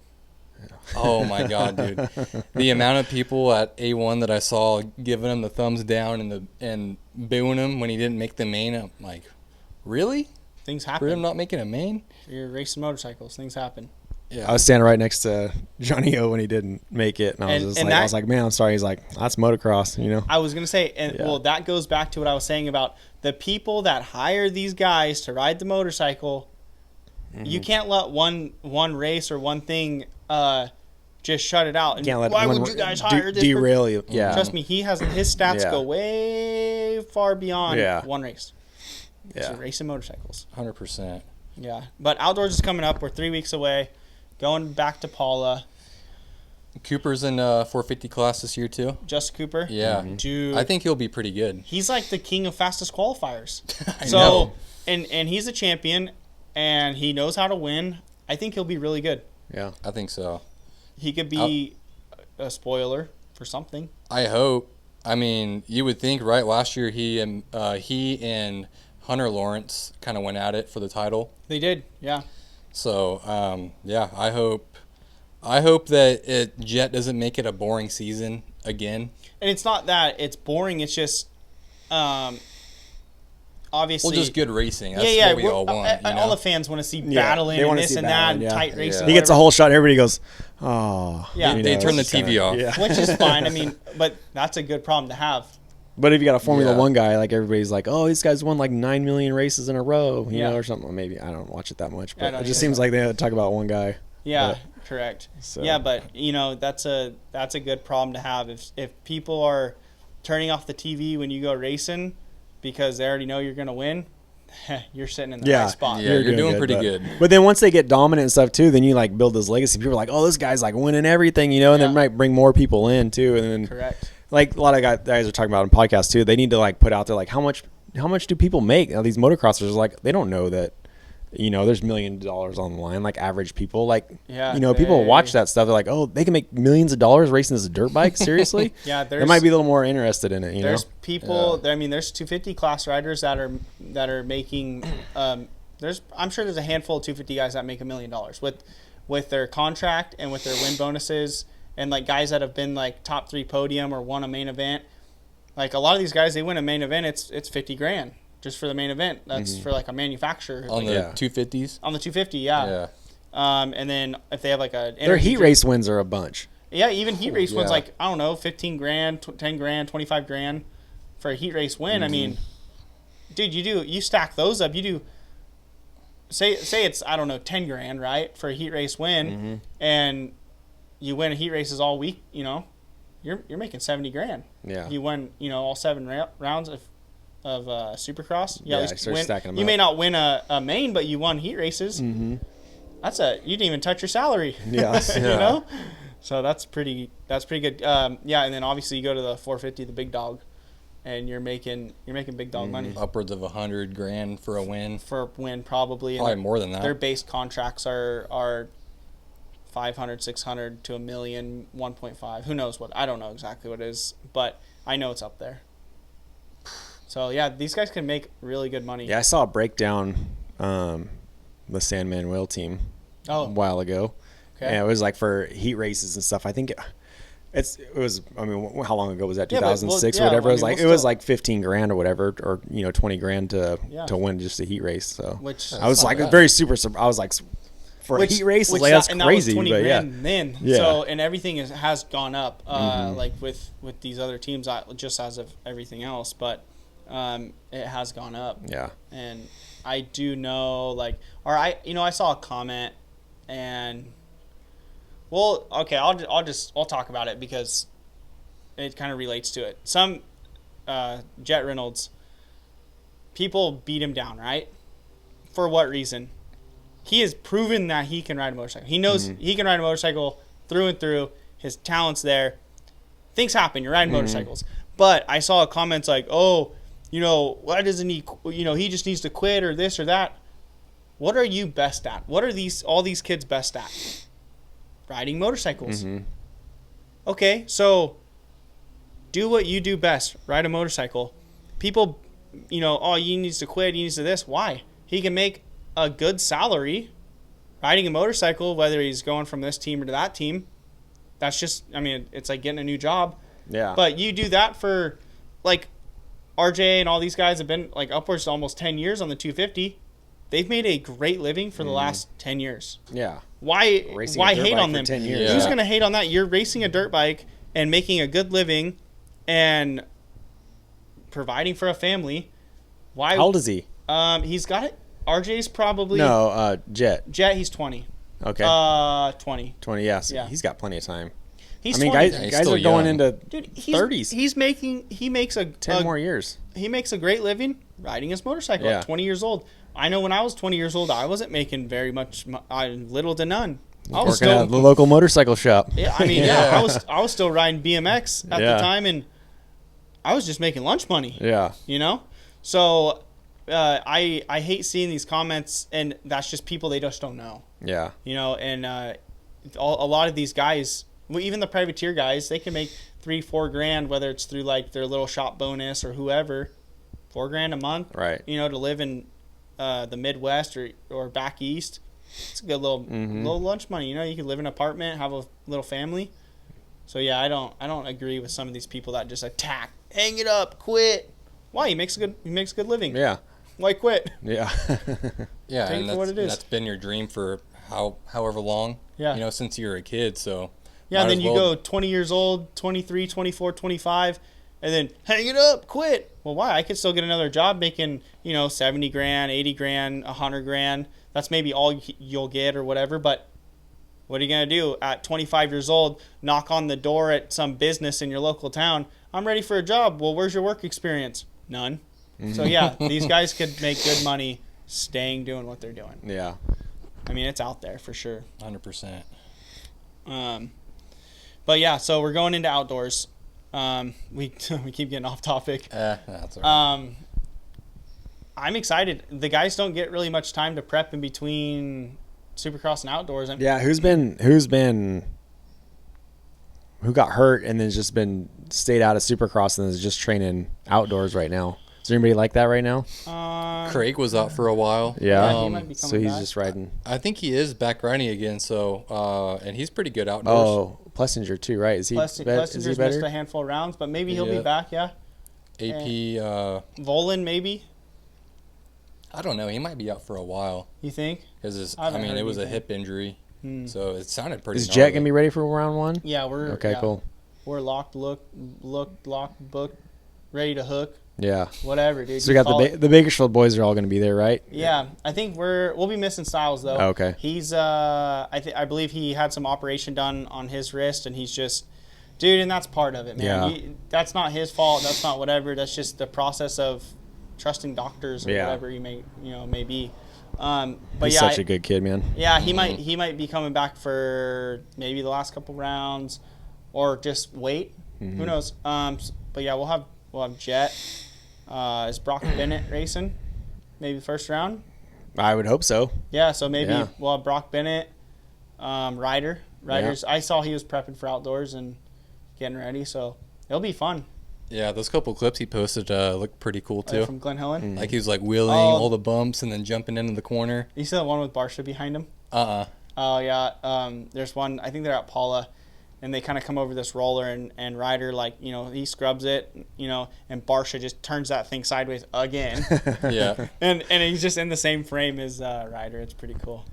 B: Oh my God, dude! The amount of people at A1 that I saw giving him the thumbs down and booing him when he didn't make the main, I'm like, really?
A: Things happen.
B: For him not making a main?
A: You're racing motorcycles. Things happen.
B: Yeah.
C: I was standing right next to Johnny O when he didn't make it, and I was like, man, I'm sorry. He's like, that's motocross, you know.
A: I was gonna say, and well, that goes back to what I was saying about the people that hire these guys to ride the motorcycle. Mm-hmm. You can't let one race or one thing just shut it out. And why would you guys hire this?
C: Derail you. Yeah.
A: Trust me, his stats go way far beyond one race.
C: Yeah.
A: So racing motorcycles.
B: 100%.
A: Yeah, but outdoors is coming up. We're 3 weeks away. Going back to Paula.
B: Cooper's in 450 class this year too.
A: Just Cooper?
B: Yeah.
A: Dude.
B: I think he'll be pretty good.
A: He's like the king of fastest qualifiers.
B: I know.
A: And he's a champion, and he knows how to win. I think he'll be really good.
C: Yeah.
B: I think so.
A: He could be a spoiler for something.
B: I hope. I mean, you would think, right? Last year he and Hunter Lawrence kind of went at it for the title.
A: They did, yeah.
B: So, I hope that Jet doesn't make it a boring season again.
A: And it's not that it's boring. It's just, obviously.
B: Well, just good racing. That's what we all want.
A: All the fans want to see battling and this and that and tight racing.
C: He gets a whole shot. Everybody goes, oh.
B: Yeah. They turn the TV off.
A: Yeah. Which is fine. I mean, but that's a good problem to have.
C: But if you got a Formula One guy, like everybody's like, oh, these guys won like 9 million races in a row, you know, or something. Maybe I don't watch it that much, but it just seems like they talk about one guy.
A: Yeah, correct. So. Yeah, but you know that's a good problem to have if people are turning off the TV when you go racing because they already know you're gonna win. You're sitting in the right spot.
B: Yeah, you're doing pretty good.
C: But then once they get dominant and stuff too, then you like build this legacy. People are like, oh, this guy's like winning everything, you know, and then might bring more people in too, and then
A: correct.
C: Like a lot of guys are talking about in podcasts too. They need to like put out there like how much do people make? Now, these motocrossers are like they don't know that, you know, there's $1 million on the line. Like average people, like people watch that stuff. They're like, oh, they can make millions of dollars racing this dirt bike. Seriously?
A: Yeah,
C: they might be a little more interested in it. You
A: there's
C: know,
A: people. I mean, there's 250 class riders that are making. I'm sure there's a handful of 250 guys that make $1 million with their contract and with their win bonuses. And like guys that have been like top 3 podium or won a main event, like a lot of these guys, they win a main event. It's $50,000 just for the main event. That's for like a manufacturer
B: on the 250s.
A: On the 250, yeah. And then if they have like
C: their heat race wins are a bunch.
A: Yeah, even heat race wins like I don't know, $15,000, $10,000, $25,000 for a heat race win. I mean, dude, you stack those up. You do say it's I don't know $10,000 right for a heat race win, and you win heat races all week, you know, you're making $70,000. Yeah. You win, you know, all 7 rounds of Supercross. You at least win. You may not win a main, but you won heat races. Mm-hmm. You didn't even touch your salary. Yeah. You know, so that's pretty good. And then obviously you go to the 450, the big dog, and you're making big dog money.
B: Upwards of $100,000 for a win.
A: For a win, probably.
B: Probably more than that.
A: Their base contracts are 500, 600 to $1 million, 1.5. Who knows what? I don't know exactly what it is, but I know it's up there. So yeah, these guys can make really good money.
C: Yeah, I saw a breakdown, the San Manuel team a while ago. Okay. And it was like for heat races and stuff. I think it was. I mean, how long ago was that? 2006 or whatever. It was like it was like $15,000 or whatever, or you know, $20,000 to win just a heat race. So which I was like very super. I was like. For a heat race, like, that's crazy.
A: But
C: yeah.
A: Then. So, and everything has gone up, like with these other teams, just as of everything else. But it has gone up.
C: Yeah.
A: And I do know, like, I saw a comment, and well, okay, I'll talk about it because it kind of relates to it. Some Jet Reynolds, people beat him down, right? For what reason? He has proven that he can ride a motorcycle. He knows he can ride a motorcycle through and through. His talent's there. Things happen. You're riding motorcycles. But I saw comments like, oh, you know, why doesn't he, you know, he just needs to quit or this or that. What are you best at? What are all these kids best at? Riding motorcycles. Okay, so do what you do best. Ride a motorcycle. People, you know, oh, he needs to quit. He needs to this. Why? He can make a good salary riding a motorcycle, whether he's going from this team or to that team. That's just, I mean, it's like getting a new job.
C: Yeah.
A: But you do that for, like, RJ and all these guys have been, like, upwards to almost 10 years on the 250. They've made a great living for the last 10 years.
C: Yeah.
A: why
C: Racing a dirt
A: hate
C: bike
A: on
C: for
A: them?
C: 10 years.
A: Who's
B: Yeah.
A: gonna hate on that? You're racing a dirt bike and making a good living and providing for a family. Why?
C: How old is he?
A: He's got it. RJ's probably
C: No, Jet.
A: He's 20.
C: Okay.
A: 20.
C: 20. Yeah, so
A: Yeah.
C: he's got plenty of time.
A: He's
C: I mean,
A: 20.
C: guys,
B: Yeah, he's
C: guys
B: still
C: are going
B: young.
C: into
A: Dude,
C: 30s.
A: He makes a
C: 10 more years.
A: He makes a great living riding his motorcycle
C: Yeah.
A: at 20 years old. I know when I was 20 years old, I wasn't making very much, little to none. I was
C: Working
A: still,
C: at the local motorcycle shop.
A: yeah, I mean, yeah, I was still riding BMX at
C: Yeah.
A: the time, and I was just making lunch money.
C: Yeah.
A: You know, so I hate seeing these comments, and that's just people they just don't know.
C: Yeah.
A: You know, and a lot of these guys, well, even the privateer guys, they can make $3-4 grand, whether it's through like their little shop bonus or whoever, $4 grand a month.
C: Right.
A: You know, to live in the Midwest or back east, it's a good little lunch money. You know, you could live in an apartment, have a little family. So yeah, I don't agree with some of these people that just attack, hang it up, quit. Why? He makes a good living.
C: Yeah.
A: Why quit?
C: Yeah.
B: Yeah,
A: Take it
B: and
A: for what it is.
B: that's been your dream for however long.
A: Yeah.
B: You know, since you were a kid. So
A: Yeah,
B: might
A: then
B: as
A: you
B: well-
A: go 20 years old, 23, 24, 25, and then hang it up, quit. Well, why? I could still get another job making, 70 grand, 80 grand, 100 grand. That's maybe all you'll get or whatever, but what are you going to do at 25 years old, knock on the door at some business in your local town? I'm ready for a job. Well, where's your work experience? None. So, yeah, these guys could make good money staying doing what they're doing.
C: Yeah.
A: I mean, it's out there for sure.
B: 100%.
A: But, yeah, so we're going into outdoors. We keep getting off topic.
B: That's all right.
A: I'm excited. The guys don't get really much time to prep in between Supercross and outdoors.
C: Yeah. Who got hurt and then just been stayed out of Supercross and is just training outdoors right now? Is there anybody like that right now?
B: Craig was out for a while.
C: Yeah.
A: he might be
C: So
A: coming
C: he's
A: back.
C: just riding.
B: I think he is back riding again. So and he's pretty good outdoors.
C: Oh, Plessinger too, right? Is he
A: Plessinger's
C: is he
A: missed
C: better?
A: a handful of rounds, but maybe he'll be
B: Yeah.
A: back, yeah.
B: AP.
A: Volan, maybe,
B: I don't know. He might be out for a while
A: you think?
B: because
A: I haven't heard
B: it was a
A: anything.
B: hip injury. So it sounded pretty.
C: Is
B: gnarly.
C: Jet gonna be ready for round one?
A: Yeah, we're
C: Okay, cool.
A: We're locked, booked, ready to hook,
C: Yeah.
A: whatever, dude.
C: So we got the Bakersfield boys are all gonna be there, right?
A: Yeah, I think we'll be missing Styles though.
C: Oh, okay.
A: He's I believe he had some operation done on his wrist, and he's just, dude, and that's part of it, man.
C: Yeah.
A: That's not his fault. That's not whatever. That's just the process of trusting doctors or
C: Yeah.
A: whatever you may be. But
C: He's
A: yeah,
C: such a good kid, man.
A: yeah, he might be coming back for maybe the last couple rounds, or just wait.
C: Mm-hmm.
A: Who knows? But yeah, we'll have Jet. Is Brock Bennett racing? Maybe first round.
C: I would hope so.
A: Yeah, so maybe
C: Yeah.
A: we'll have Brock Bennett, Riders. I saw he was prepping for outdoors and getting ready, so it'll be fun.
B: Yeah, those couple clips he posted looked pretty cool too.
A: From Glen Helen.
B: Like he was like wheeling all the bumps and then jumping into the corner.
A: You see that one with Barsha behind him? Oh yeah. There's one. I think they're at Paula, and they kind of come over this roller, and Ryder, like, he scrubs it, and Barsha just turns that thing sideways again.
B: Yeah.
A: and he's just in the same frame as Ryder. It's pretty cool.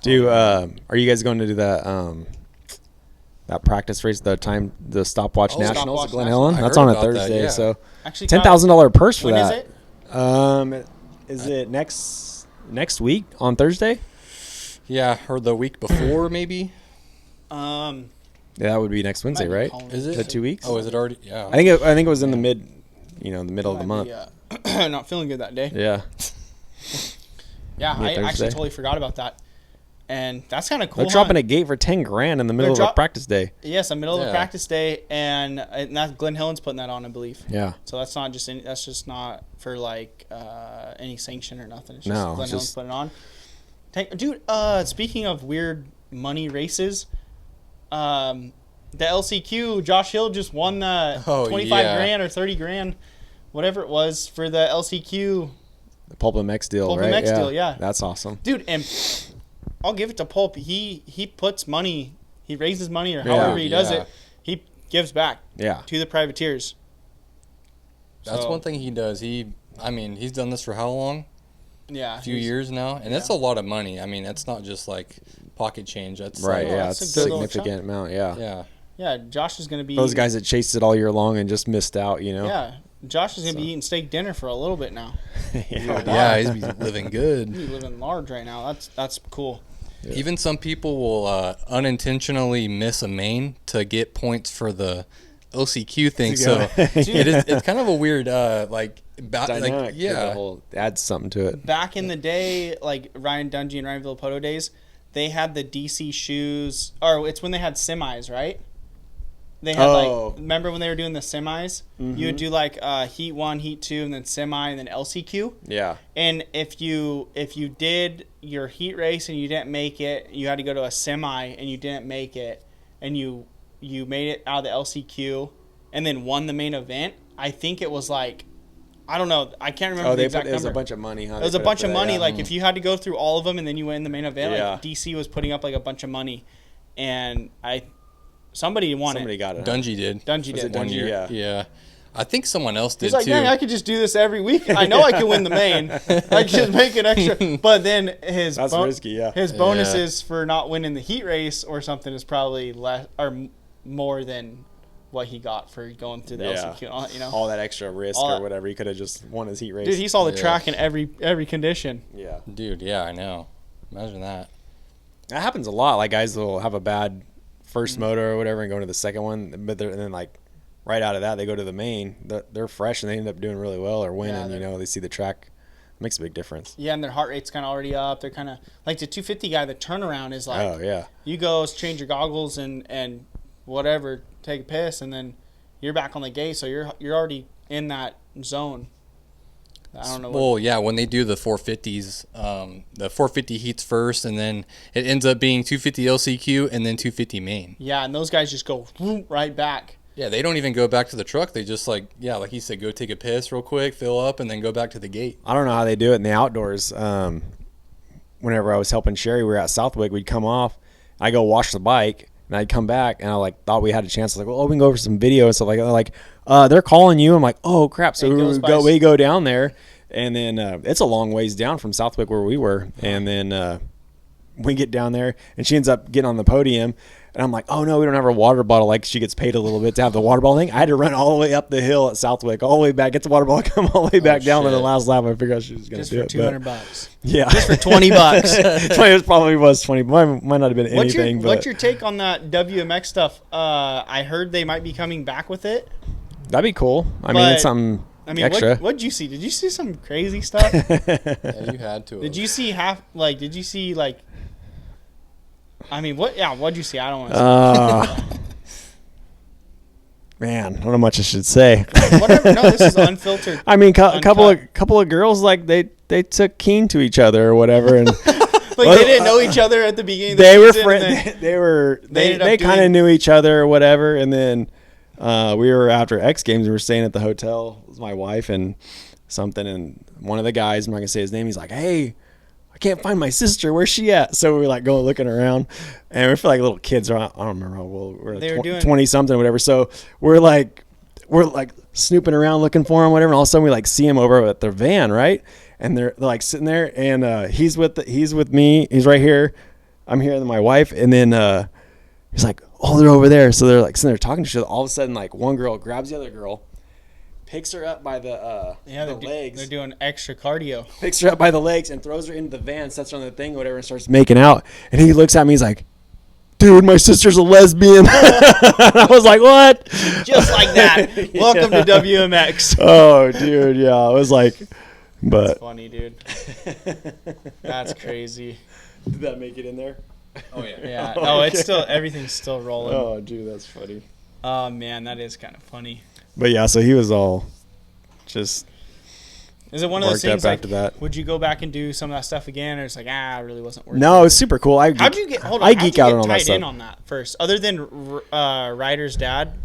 C: Are you guys going to do that practice race, the stopwatch nationals
A: Stopwatch
C: at Glen
A: Nationals.
C: Helen?
B: I
C: That's
B: heard
C: on a
B: about that,
C: Thursday,
B: yeah.
C: so
A: Actually,
C: $10,000 purse for
A: when is
C: that.
A: it?
C: Is it next week on Thursday?
B: Yeah, or the week before maybe.
C: Yeah, that would be next Wednesday,
A: Might be
C: right?
A: calling
B: Is
C: Is
B: it?
C: it 2 weeks?
B: Oh, is it already? Yeah.
C: I think it was in the middle of the month.
A: Yeah. Not feeling good that day.
C: Yeah.
A: Yeah, I
C: Thursday.
A: actually totally forgot about that. And that's kind of cool.
C: They're dropping a gate for $10,000 in the middle of a practice day.
A: Yes, the middle of a
B: Yeah.
A: practice day, and that Glen Helen's putting that on, I believe.
C: Yeah.
A: So that's not just that's just not for like any sanction or nothing. It's just
C: No,
A: Glen
C: it's
A: Helen's
C: just-
A: putting it on. Dude, speaking of weird money races, the LCQ, Josh Hill just won the
B: Oh,
A: 25
B: yeah.
A: grand or 30 grand, whatever it was, for the LCQ.
C: The Pulp MX deal,
A: Pulp
C: right?
A: MX deal, yeah.
C: That's awesome.
A: Dude, and I'll give it to Pulp. He puts money, he raises money, or
C: Yeah.
A: however he does
B: Yeah.
A: it, he gives back
C: Yeah.
A: to the privateers.
B: That's
A: So,
B: one thing he does. He's done this for how long?
A: Yeah.
B: A few years now, and that's a lot of money. I mean, it's not just like pocket change. That's
C: Right.
B: like,
C: Yeah,
A: that's
C: it's
A: a
C: a
A: good little
C: significant amount. Yeah.
B: yeah.
A: Yeah, Josh is going to be
C: Those guys that chased it all year long and just missed out,
A: Yeah, Josh is going to be eating steak dinner for a little bit now.
B: Yeah, he's living good.
A: He's living large right now. That's cool.
B: Yeah. Even some people will unintentionally miss a main to get points for the OCQ thing. So it's kind of a weird
C: dynamic. Adds something to it.
A: Back in the day, like Ryan Dungey and Ryan Villapoto days, they had the DC shoes, or it's when they had semis, right? They had remember when they were doing the semis? Mm-hmm. You would do like heat 1, heat 2, and then semi, and then LCQ.
C: Yeah.
A: And if you did your heat race and you didn't make it, you had to go to a semi and you didn't make it, and you made it out of the LCQ, and then won the main event. I think it was like, I don't know, I can't remember the exact number.
C: It was a bunch of money, huh?
A: It was a bunch of money. Like if you had to go through all of them and then you win the main event, like DC was putting up like a bunch of money, and somebody won it.
C: Somebody got it.
B: Dungey did.
A: Dungey did.
B: One year. Yeah. I think someone else did
A: He's like,
B: too.
A: dang, I could just do this every week. I know I can win the main. I can just make it extra. But then his
C: risky, yeah.
A: His bonuses for not winning the heat race or something is probably less or more than what he got for going through the LCQ. You know,
C: all that extra risk or whatever. He could have just won his heat race.
A: Dude, he saw the track in every condition.
C: Yeah.
B: Dude, yeah, I know. Imagine that.
C: That happens a lot. Like guys will have a bad first moto or whatever and go into the second one, but and then like right out of that they go to the main. They're fresh and they end up doing really well or winning. They see the track. It makes a big difference.
A: Yeah, and their heart rate's kind of already up. They're kind of like the 250 guy. The turnaround is like,
C: oh yeah,
A: you go change your goggles and whatever, take a piss, and then you're back on the gate. So you're already in that zone. I don't know.
B: Well, yeah, when they do the 450s, the 450 heats first, and then it ends up being 250 LCQ and then 250 main.
A: Yeah, and those guys just go right back.
B: Yeah, they don't even go back to the truck. They just like he said, go take a piss real quick, fill up, and then go back to the gate.
C: I don't know how they do it in the outdoors. Whenever I was helping Sherry, we were at Southwick. We'd come off, I go wash the bike, and I'd come back, and I thought we had a chance. I was like, well, we can go over some video and stuff like that. They're like, they're calling you. I'm like, oh crap! So we go down there, and then it's a long ways down from Southwick where we were, and then we get down there, and she ends up getting on the podium. And I'm like, oh, no, we don't have her water bottle. Like, she gets paid a little bit to have the water bottle thing. I had to run all the way up the hill at Southwick, all the way back, get the water bottle, come all the way back down to the last lap. I figured out she was going to do it.
A: Just for $200.
C: Yeah.
A: Just for $20.
C: 20, it probably was 20. Might not have been anything.
A: What's your take on that WMX stuff? I heard they might be coming back with it.
C: That'd be cool. I mean, it's something extra.
A: What'd you see? Did you see some crazy stuff?
B: Yeah, you had to.
A: Did you see I mean, what'd you see? I don't want to say.
C: Man, I don't know much I should say.
A: Whatever. No, this is unfiltered.
C: I mean, a couple of girls, like, they took keen to each other or whatever. And
A: like, they didn't know each other at the beginning of the season.
C: They were friends. They kind of knew each other or whatever. And then we were after X Games. We were staying at the hotel. It was my wife and something. And one of the guys, I'm not going to say his name, he's like, hey, I can't find my sister. Where's she at? So we were like going looking around, and we feel like little kids. I don't remember how old we were. They were 20 something, or whatever. So we're like snooping around looking for him, whatever. And all of a sudden we like see him over at their van, right? And they're like sitting there, and he's with me. He's right here. I'm here with my wife, and then he's like, oh, they're over there. So they're like sitting there talking to each other. All of a sudden, like one girl grabs the other girl, picks her up by the legs.
A: They're doing extra cardio.
C: Picks her up by the legs and throws her into the van, sets her on the thing, whatever, and starts making out. And he looks at me, he's like, dude, my sister's a lesbian. I was like, what?
A: Just like that. Yeah. Welcome to WMX.
C: Oh, dude, yeah. I was like, but.
A: That's funny, dude. That's crazy.
C: Did that make it in there?
B: Oh, yeah.
A: Yeah. Oh, it's still, everything's still rolling.
C: Oh, dude, that's funny.
A: Oh, man, that is kind of funny.
C: But yeah, so he was all just.
A: Is it one of those things like,
C: after that.
A: Would you go back and do some of that stuff again, or it's like, it really wasn't worth it?
C: No, it's super cool.
A: How'd you get? Hold on.
C: I geek out on all that
A: tied
C: stuff.
A: in on that first, other than Ryder's dad.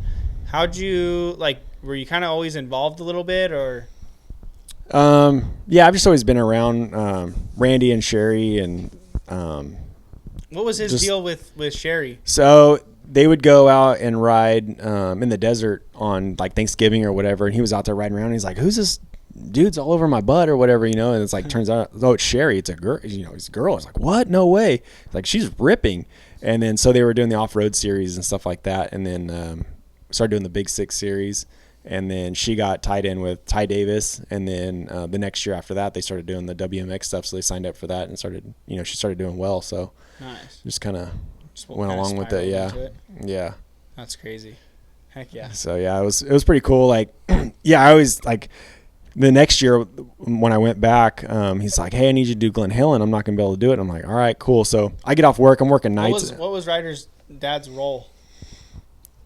A: How'd you Were you kind of always involved a little bit, or?
C: Yeah, I've just always been around Randy and Sherry, and
A: what was his deal with Sherry?
C: So they would go out and ride in the desert on like Thanksgiving or whatever, and he was out there riding around. And he's like, "Who's this dude's all over my butt or whatever, you know. And it's like, turns out, oh, it's Sherry. It's a girl. You know, it's a girl. It's like, what? No way. Like, she's ripping. And then so they were doing the off-road series and stuff like that. And then started doing the Big Six series. And then she got tied in with Ty Davis. And then the next year after that, they started doing the WMX stuff. So they signed up for that and started, you know, she started doing well. So
A: nice.
C: Just kind of went along with it. Yeah. Yeah.
A: That's crazy. Heck yeah.
C: So yeah, it was pretty cool. Like, yeah, I always like the next year when I went back, he's like, hey, I need you to do Glen Helen. I'm not going to be able to do it. I'm like, all right, cool. So I get off work. I'm working nights.
A: What was Ryder's dad's role?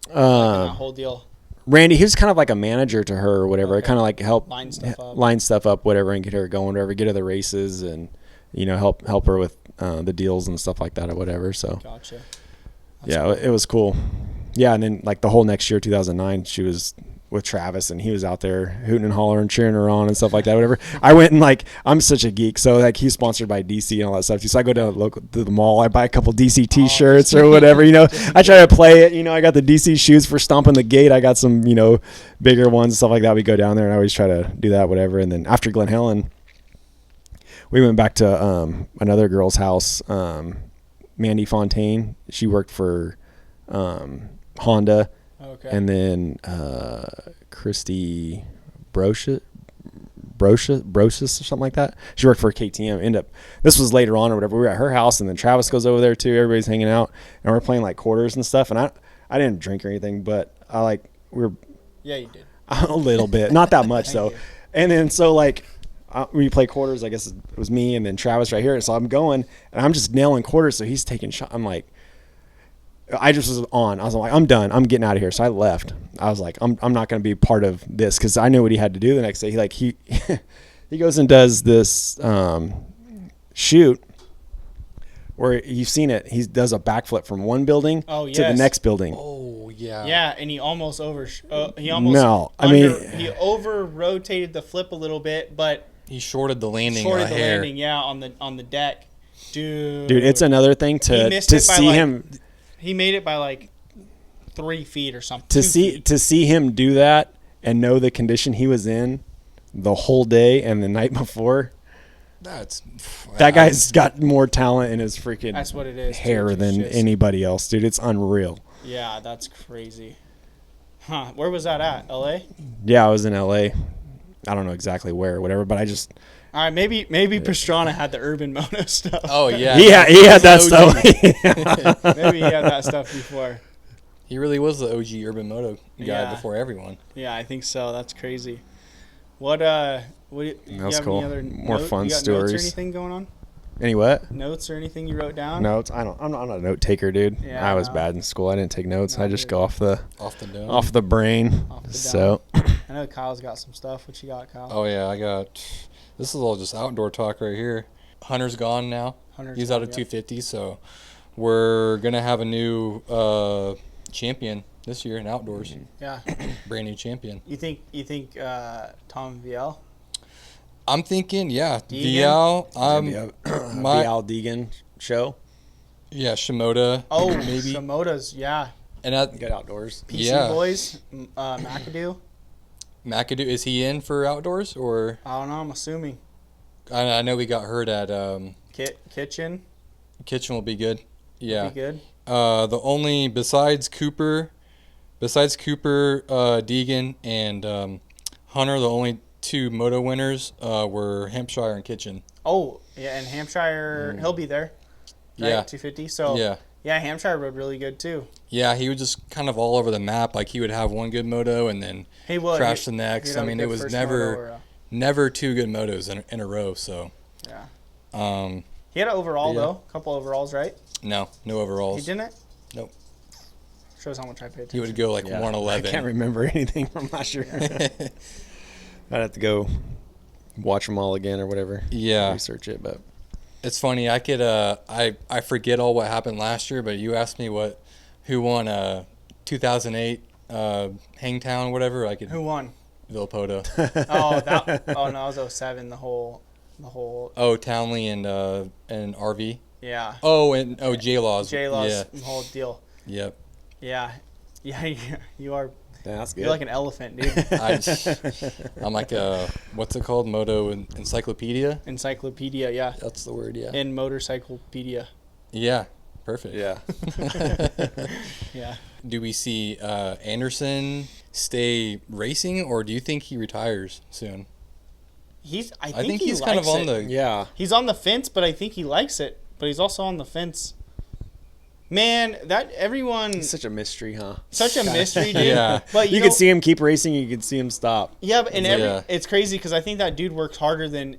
A: In that whole deal.
C: Randy, he was kind of like a manager to her or whatever.
A: Okay.
C: Kind of like help
A: line
C: stuff up, whatever, and get her going, whatever, get her the races and, you know, help her with the deals and stuff like that or whatever. So
A: gotcha.
C: That's cool. It was cool. Yeah, and then like the whole next year, 2009, she was with Travis, and he was out there hooting and hollering, cheering her on and stuff like that, whatever. I went and like, I'm such a geek, so like he's sponsored by DC and all that stuff. So I go to the mall, I buy a couple DC T-shirts or whatever, you know. I try to play it, you know. I got the DC shoes for stomping the gate. I got some, you know, bigger ones, stuff like that. We go down there, and I always try to do that, whatever. And then after Glen Helen, we went back to another girl's house, Mandy Fontaine. She worked for Honda.
A: Okay.
C: And then Christy Brocious or something like that. She worked for KTM. This was later on or whatever. We were at her house, and then Travis goes over there too. Everybody's hanging out, and we're playing like quarters and stuff. And I didn't drink or anything, but
A: Yeah, you did.
C: A little bit, not that much though. And then so like when you play quarters, I guess it was me and then Travis right here. So I'm going, and I'm just nailing quarters. So he's taking shots. I'm like, I just was on. I was like, I'm done. I'm getting out of here. So I left. I was like, I'm not going to be part of this, because I knew what he had to do the next day. He goes and does this shoot where you've seen it. He does a backflip from one building to the next building.
B: Oh yeah.
A: Yeah, and he almost over rotated the flip a little bit, but
B: he shorted the landing.
A: Yeah, on the deck. Dude,
C: it's another thing to see him.
A: He made it by like 3 feet or something.
C: To see him do that and know the condition he was in the whole day and the night before. That guy's got more talent in his freaking
A: that's what it is,
C: hair than anybody else, dude. It's unreal.
A: Yeah, that's crazy. Huh? Where was that at? LA?
C: Yeah, I was in LA. I don't know exactly where or whatever, but I just.
A: All right, maybe Pastrana had the urban moto stuff.
B: Oh yeah,
C: he had that stuff.
A: Maybe he had that stuff before.
B: He really was the OG urban moto guy before everyone.
A: Yeah, I think so. That's crazy. What do you
C: That's
A: have
C: cool.
A: any other
C: More fun
A: you got
C: stories.
A: Notes or anything going on?
C: Any what?
A: Notes or anything you wrote down?
C: Notes? I'm not a note taker, dude. Yeah, I was bad in school. I didn't take notes. I just go off the brain. So
A: I know Kyle's got some stuff. What you got, Kyle?
B: Oh yeah, I got. This is all just outdoor talk right here. Hunter's gone now. He's out of 250, so we're gonna have a new champion this year in outdoors.
A: Yeah.
B: Brand new champion.
A: You think Tom VL?
B: I'm thinking, yeah,
A: Deegan?
B: VL.
C: VL Deegan show.
B: Yeah, Shimoda.
A: Oh,
B: maybe
A: Shimoda's, yeah.
B: And
C: good outdoors.
A: PC Boys, McAdoo.
B: McAdoo, is he in for outdoors or?
A: I don't know. I'm assuming.
B: I know we got hurt at
A: Kitchen.
B: Kitchen will be good. Yeah.
A: Be good.
B: The only besides Cooper, Deegan and Hunter, the only 2 moto winners were Hampshire and Kitchen.
A: Oh yeah, and Hampshire, he'll be there. Right?
B: Yeah.
A: 250. So yeah, Hampshire rode really good too.
B: Yeah, he was just kind of all over the map. Like he would have one good moto and then crash the next. I mean, it was never 2 good motos in a row. So
A: yeah. He had an overall though, a couple overalls, right?
B: No overalls.
A: He didn't?
B: Nope.
A: Shows how much I paid attention.
B: He would go like 111.
C: I can't remember anything from last year. I'd have to go watch them all again or whatever.
B: Yeah.
C: Research it, but
B: it's funny. I could I forget all what happened last year, but you asked me who won 2008 Hangtown whatever. I could.
A: Who won?
B: Villopoto.
A: No, it was 07. The whole.
B: Oh, Townley and RV.
A: Yeah.
B: Oh, and J-Laws.
A: J-Laws, the whole deal.
B: Yep.
A: Yeah, you are.
C: Yeah, that's good.
A: You're like an elephant, dude.
B: I'm like a, what's it called? Moto encyclopedia?
A: Encyclopedia, yeah.
B: That's the word, yeah.
A: In motorcyclopedia.
B: Yeah, perfect.
C: Yeah.
A: Yeah.
B: Do we see Anderson stay racing, or do you think he retires soon?
A: I
B: I think
A: he
B: he's kind of
A: likes
B: on
A: it.
B: the...
C: Yeah.
A: He's on the fence, but I think he likes it. But he's also on the fence. Man, that everyone
C: He's such a mystery, huh?
A: such a mystery, dude.
B: Yeah.
A: But
C: You
A: know,
C: could see him keep racing. You could see him stop.
A: Yeah, but
B: Yeah.
A: it's crazy because I think that dude works harder than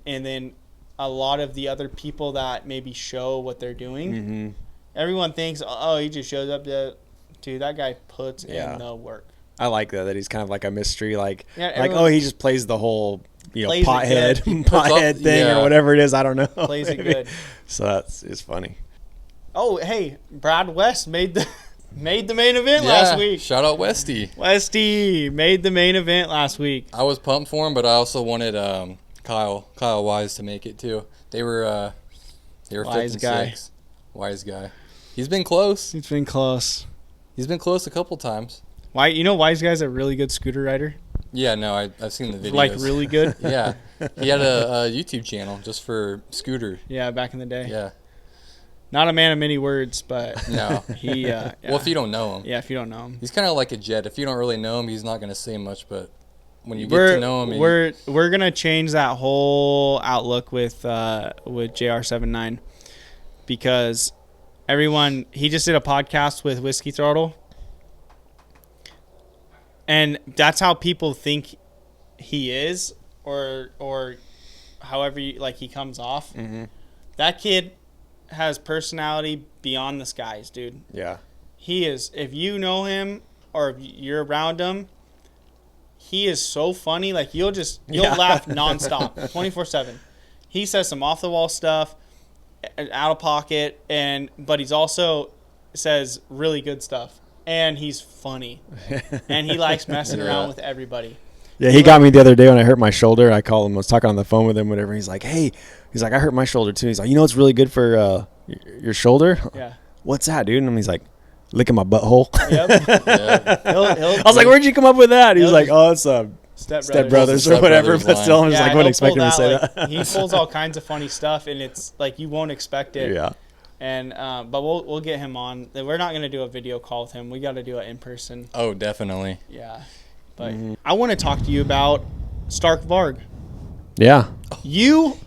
A: a lot of the other people that maybe show what they're doing.
C: Mm-hmm.
A: Everyone thinks, oh, he just shows up to, dude. That guy puts
C: Yeah.
A: in the work.
C: I like that he's kind of like a mystery, like
A: everyone
C: he just plays the whole
A: plays it
C: pothead
A: good.
C: pothead thing
B: Yeah.
C: or whatever it is. I don't know.
A: Plays it good.
C: So it's funny.
A: Oh, hey, Brad West made the main event last week.
B: Shout out Westy.
A: Westy made the main event last week.
B: I was pumped for him, but I also wanted Kyle Wise to make it too. They were
A: Wise
B: fifth and
A: guy.
B: sixth. Wise guy. He's been close.
A: It's been close.
B: He's been close a couple times.
A: Wise guy's a really good scooter rider.
B: Yeah, no, I've seen the videos.
A: Like really good.
B: Yeah, he had a YouTube channel just for scooter.
A: Yeah, back in the day.
B: Yeah,
A: Not a man of many words, but
B: no.
A: he. Yeah.
B: Well, if you don't know him,
A: Yeah, if you don't know him.
B: he's kind of like a jet. If you don't really know him, he's not going to say much. But when you get to know him,
A: we're gonna change that whole outlook with JR79 because he just did a podcast with Whiskey Throttle, and that's how people think he is, or however he comes off.
C: Mm-hmm.
A: That kid has personality beyond the skies, dude.
C: Yeah.
A: He is. If you know him or if you're around him, he is so funny. Like you'll laugh nonstop, 24/7. He says some off the wall stuff, out of pocket, but he's also says really good stuff, and he's funny, and he likes messing around with everybody.
C: Yeah, he got me the other day when I hurt my shoulder. I called him. I was talking on the phone with him, whatever. He's like, "Hey," he's like, "I hurt my shoulder too." He's like, "You know what's really good for your shoulder?"
A: Yeah.
C: What's that, dude? And he's like, "Licking my butthole."
A: Yep.
B: yeah.
A: He'll
C: I was like, "Where'd you come up with that?" He was like, "Oh, it's Step Brothers or
B: Step
C: whatever."
B: Brothers
C: But
B: line.
C: still, I'm just like, I wouldn't expect him to say
A: like,
C: that.
A: He pulls all kinds of funny stuff, and it's like you won't expect it.
C: Yeah.
A: And but we'll get him on. We're not gonna do a video call with him. We got to do it in person.
B: Oh, definitely.
A: Yeah. But I want to talk to you about Stark Varg.
C: Yeah.
A: You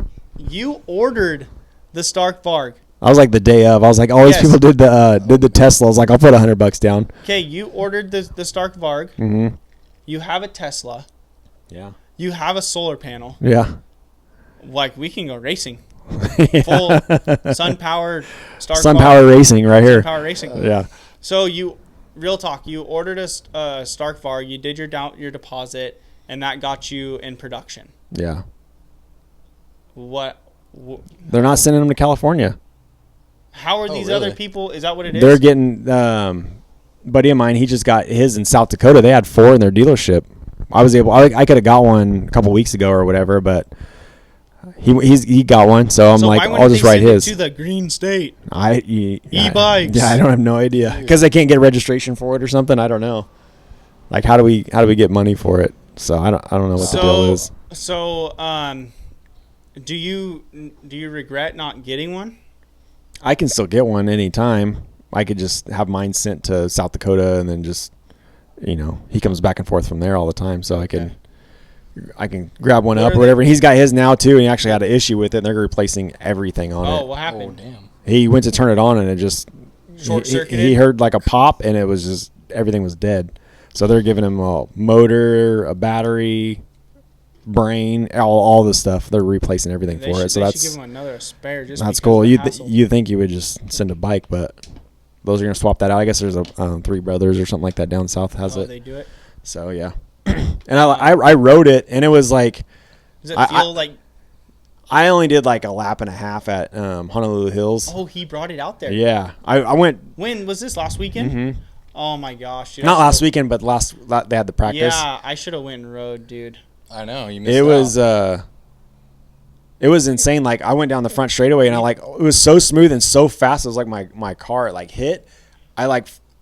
A: ordered the Stark Varg.
C: I was like the day of. I was like, all these
A: Yes.
C: people did the Tesla. I was like, I'll put $100 down.
A: Okay, you ordered the Stark Varg.
C: Mm-hmm.
A: You have a Tesla.
C: Yeah.
A: You have a solar panel.
C: Yeah.
A: Like we can go racing.
C: Yeah.
A: Full sun powered Stark
C: Sun
A: Varg.
C: Power Racing right here.
A: Power racing.
C: Yeah.
A: So real talk, you ordered a Stark Varg. You did your deposit, and that got you in production.
C: Yeah.
A: What?
C: They're not sending them to California.
A: How are these
B: really?
A: other people? Is that what it is?
C: They're getting buddy of mine. He just got his in South Dakota. They had 4 in their dealership. I could have got one a couple weeks ago or whatever, but he got one. So I'm like, I'll just ride his.
A: To the green state.
C: E-bikes. Yeah, I don't have no idea because they can't get registration for it or something. I don't know. Like how do we get money for it? So I don't know what the deal is.
A: So do you regret not getting one?
C: I can still get one anytime. I could just have mine sent to South Dakota and then just, he comes back and forth from there all the time. So I can grab one up or whatever. And he's got his now too, and he actually had an issue with it. And they're replacing everything on it.
A: Oh, what happened?
B: Oh, damn.
C: He went to turn it on and it just
A: Short-circuited?
C: He heard like a pop and it was just everything was dead. So they're giving him a motor, a battery, brain, all the stuff. They're replacing everything for it. So
A: they
C: that's
A: should give him another spare. Just
C: that's
A: because
C: cool.
A: of the
C: You
A: hassle.
C: think you would just send a bike, but those are gonna swap that out. I guess there's a Three Brothers or something like that down south has it.
A: They do it.
C: So yeah, and I rode it, and it was like
A: Does it feel like?
C: I only did like a lap and a half at Honolulu Hills.
A: Oh, he brought it out there.
C: Yeah, I went.
A: When was this? Last weekend?
C: Mm-hmm.
A: Oh my gosh! Dude,
C: Not last weekend, but they had the practice.
A: Yeah, I should have went and rode, dude.
B: I know. You missed
C: It was insane. Like I went down the front straightaway and it was so smooth and so fast. It was like my car like hit. I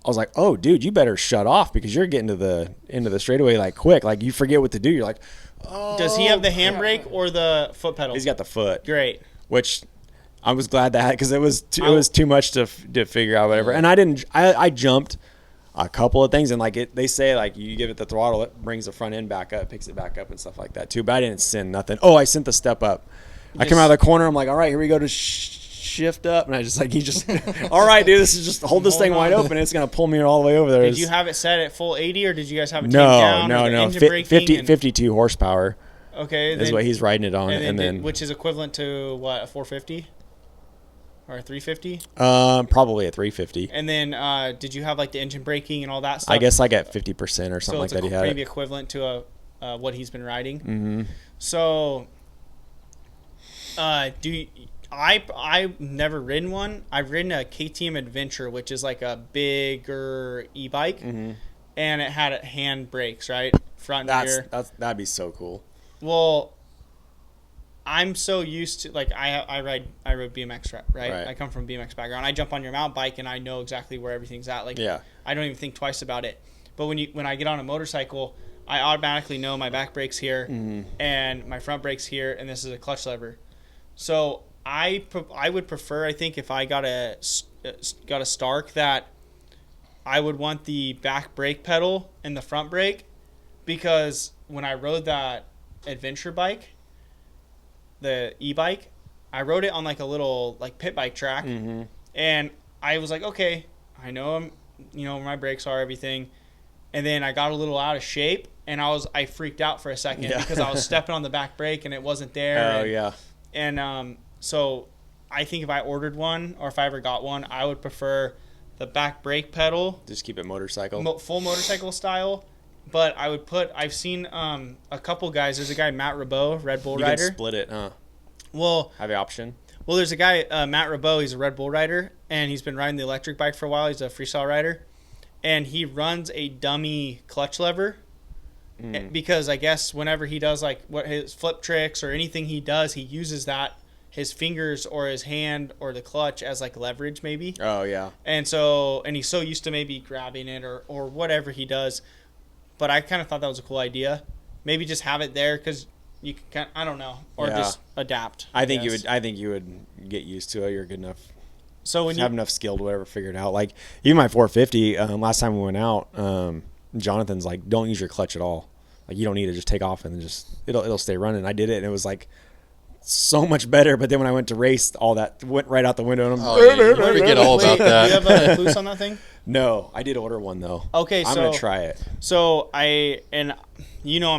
C: I was like, oh, dude, you better shut off because you're getting to the end of the straightaway like quick. Like you forget what to do. You're like, oh.
A: Does he have the handbrake or the foot pedal?
C: He's got the foot.
A: Great.
C: Which I was glad that because it was too much to figure out whatever. And I jumped a couple of things and like they say like you give it the throttle, it brings the front end back up, picks it back up and stuff like that too. But I didn't send nothing. Oh, I sent the step up. I come out of the corner. I'm like, all right, here we go to shift up, and I just like all right, dude, this is just hold this thing wide open. It's gonna pull me all the way over there.
A: Did you have it set at full 80 or did you guys have it tamed down?
C: No. 52 horsepower.
A: Okay,
C: is what he's riding it on, and then
A: which is equivalent to what, a 450 or a 350?
C: Probably a 350.
A: And then did you have like the engine braking and all that stuff?
C: I guess like at 50% or something like that. He had
A: maybe equivalent to what he's been riding.
C: Mm-hmm.
A: So, I've never ridden one. I've ridden a KTM Adventure, which is like a bigger e-bike,
C: mm-hmm.
A: and it had hand brakes, right? Front and rear.
C: That'd be so cool.
A: Well, I'm so used to, like, I rode BMX, right? I come from BMX background. I jump on your mountain bike and I know exactly where everything's at. Like,
C: yeah.
A: I don't even think twice about it. But when I get on a motorcycle, I automatically know my back brake's here,
C: mm-hmm.
A: and my front brake's here, and this is a clutch lever. So I would prefer, I think, if I got a Stark, that I would want the back brake pedal and the front brake, because when I rode that adventure bike, the e-bike, I rode it on like a little like pit bike track,
C: mm-hmm.
A: and I was like, okay, I know where my brakes are, everything. And then I got a little out of shape, and I freaked out for a second because I was stepping on the back brake and it wasn't there.
C: Oh, yeah.
A: And so I think if I ordered one, or if I ever got one, I would prefer the back brake pedal.
C: Just keep it motorcycle.
A: Full motorcycle style. But I've seen a couple guys. There's a guy, Matt Rabot, Red Bull rider.
C: You can split it, huh?
A: Well,
C: have the option.
A: Well, there's a guy, Matt Rabot. He's a Red Bull rider, and he's been riding the electric bike for a while. He's a freestyle rider. And he runs a dummy clutch lever because I guess whenever he does like what his flip tricks or anything he does, he uses his fingers or his hand or the clutch as like leverage maybe.
C: Oh, yeah.
A: And he's so used to maybe grabbing it or whatever he does. But I kind of thought that was a cool idea. Maybe just have it there because you can, I don't know, or just adapt.
C: I think you would get used to it. You're good enough.
A: So when you
C: have enough skill to whatever figure it out. Like even my 450, last time we went out, Jonathan's like, don't use your clutch at all. Like you don't need to just take off and then just it'll stay running. I did it and it was like so much better. But then when I went to race, all that went right out the window. And
B: you forget all about that.
A: Do you have a Recluse on that thing?
C: No, I did order one though.
A: Okay,
C: I'm gonna try it.
A: So I'm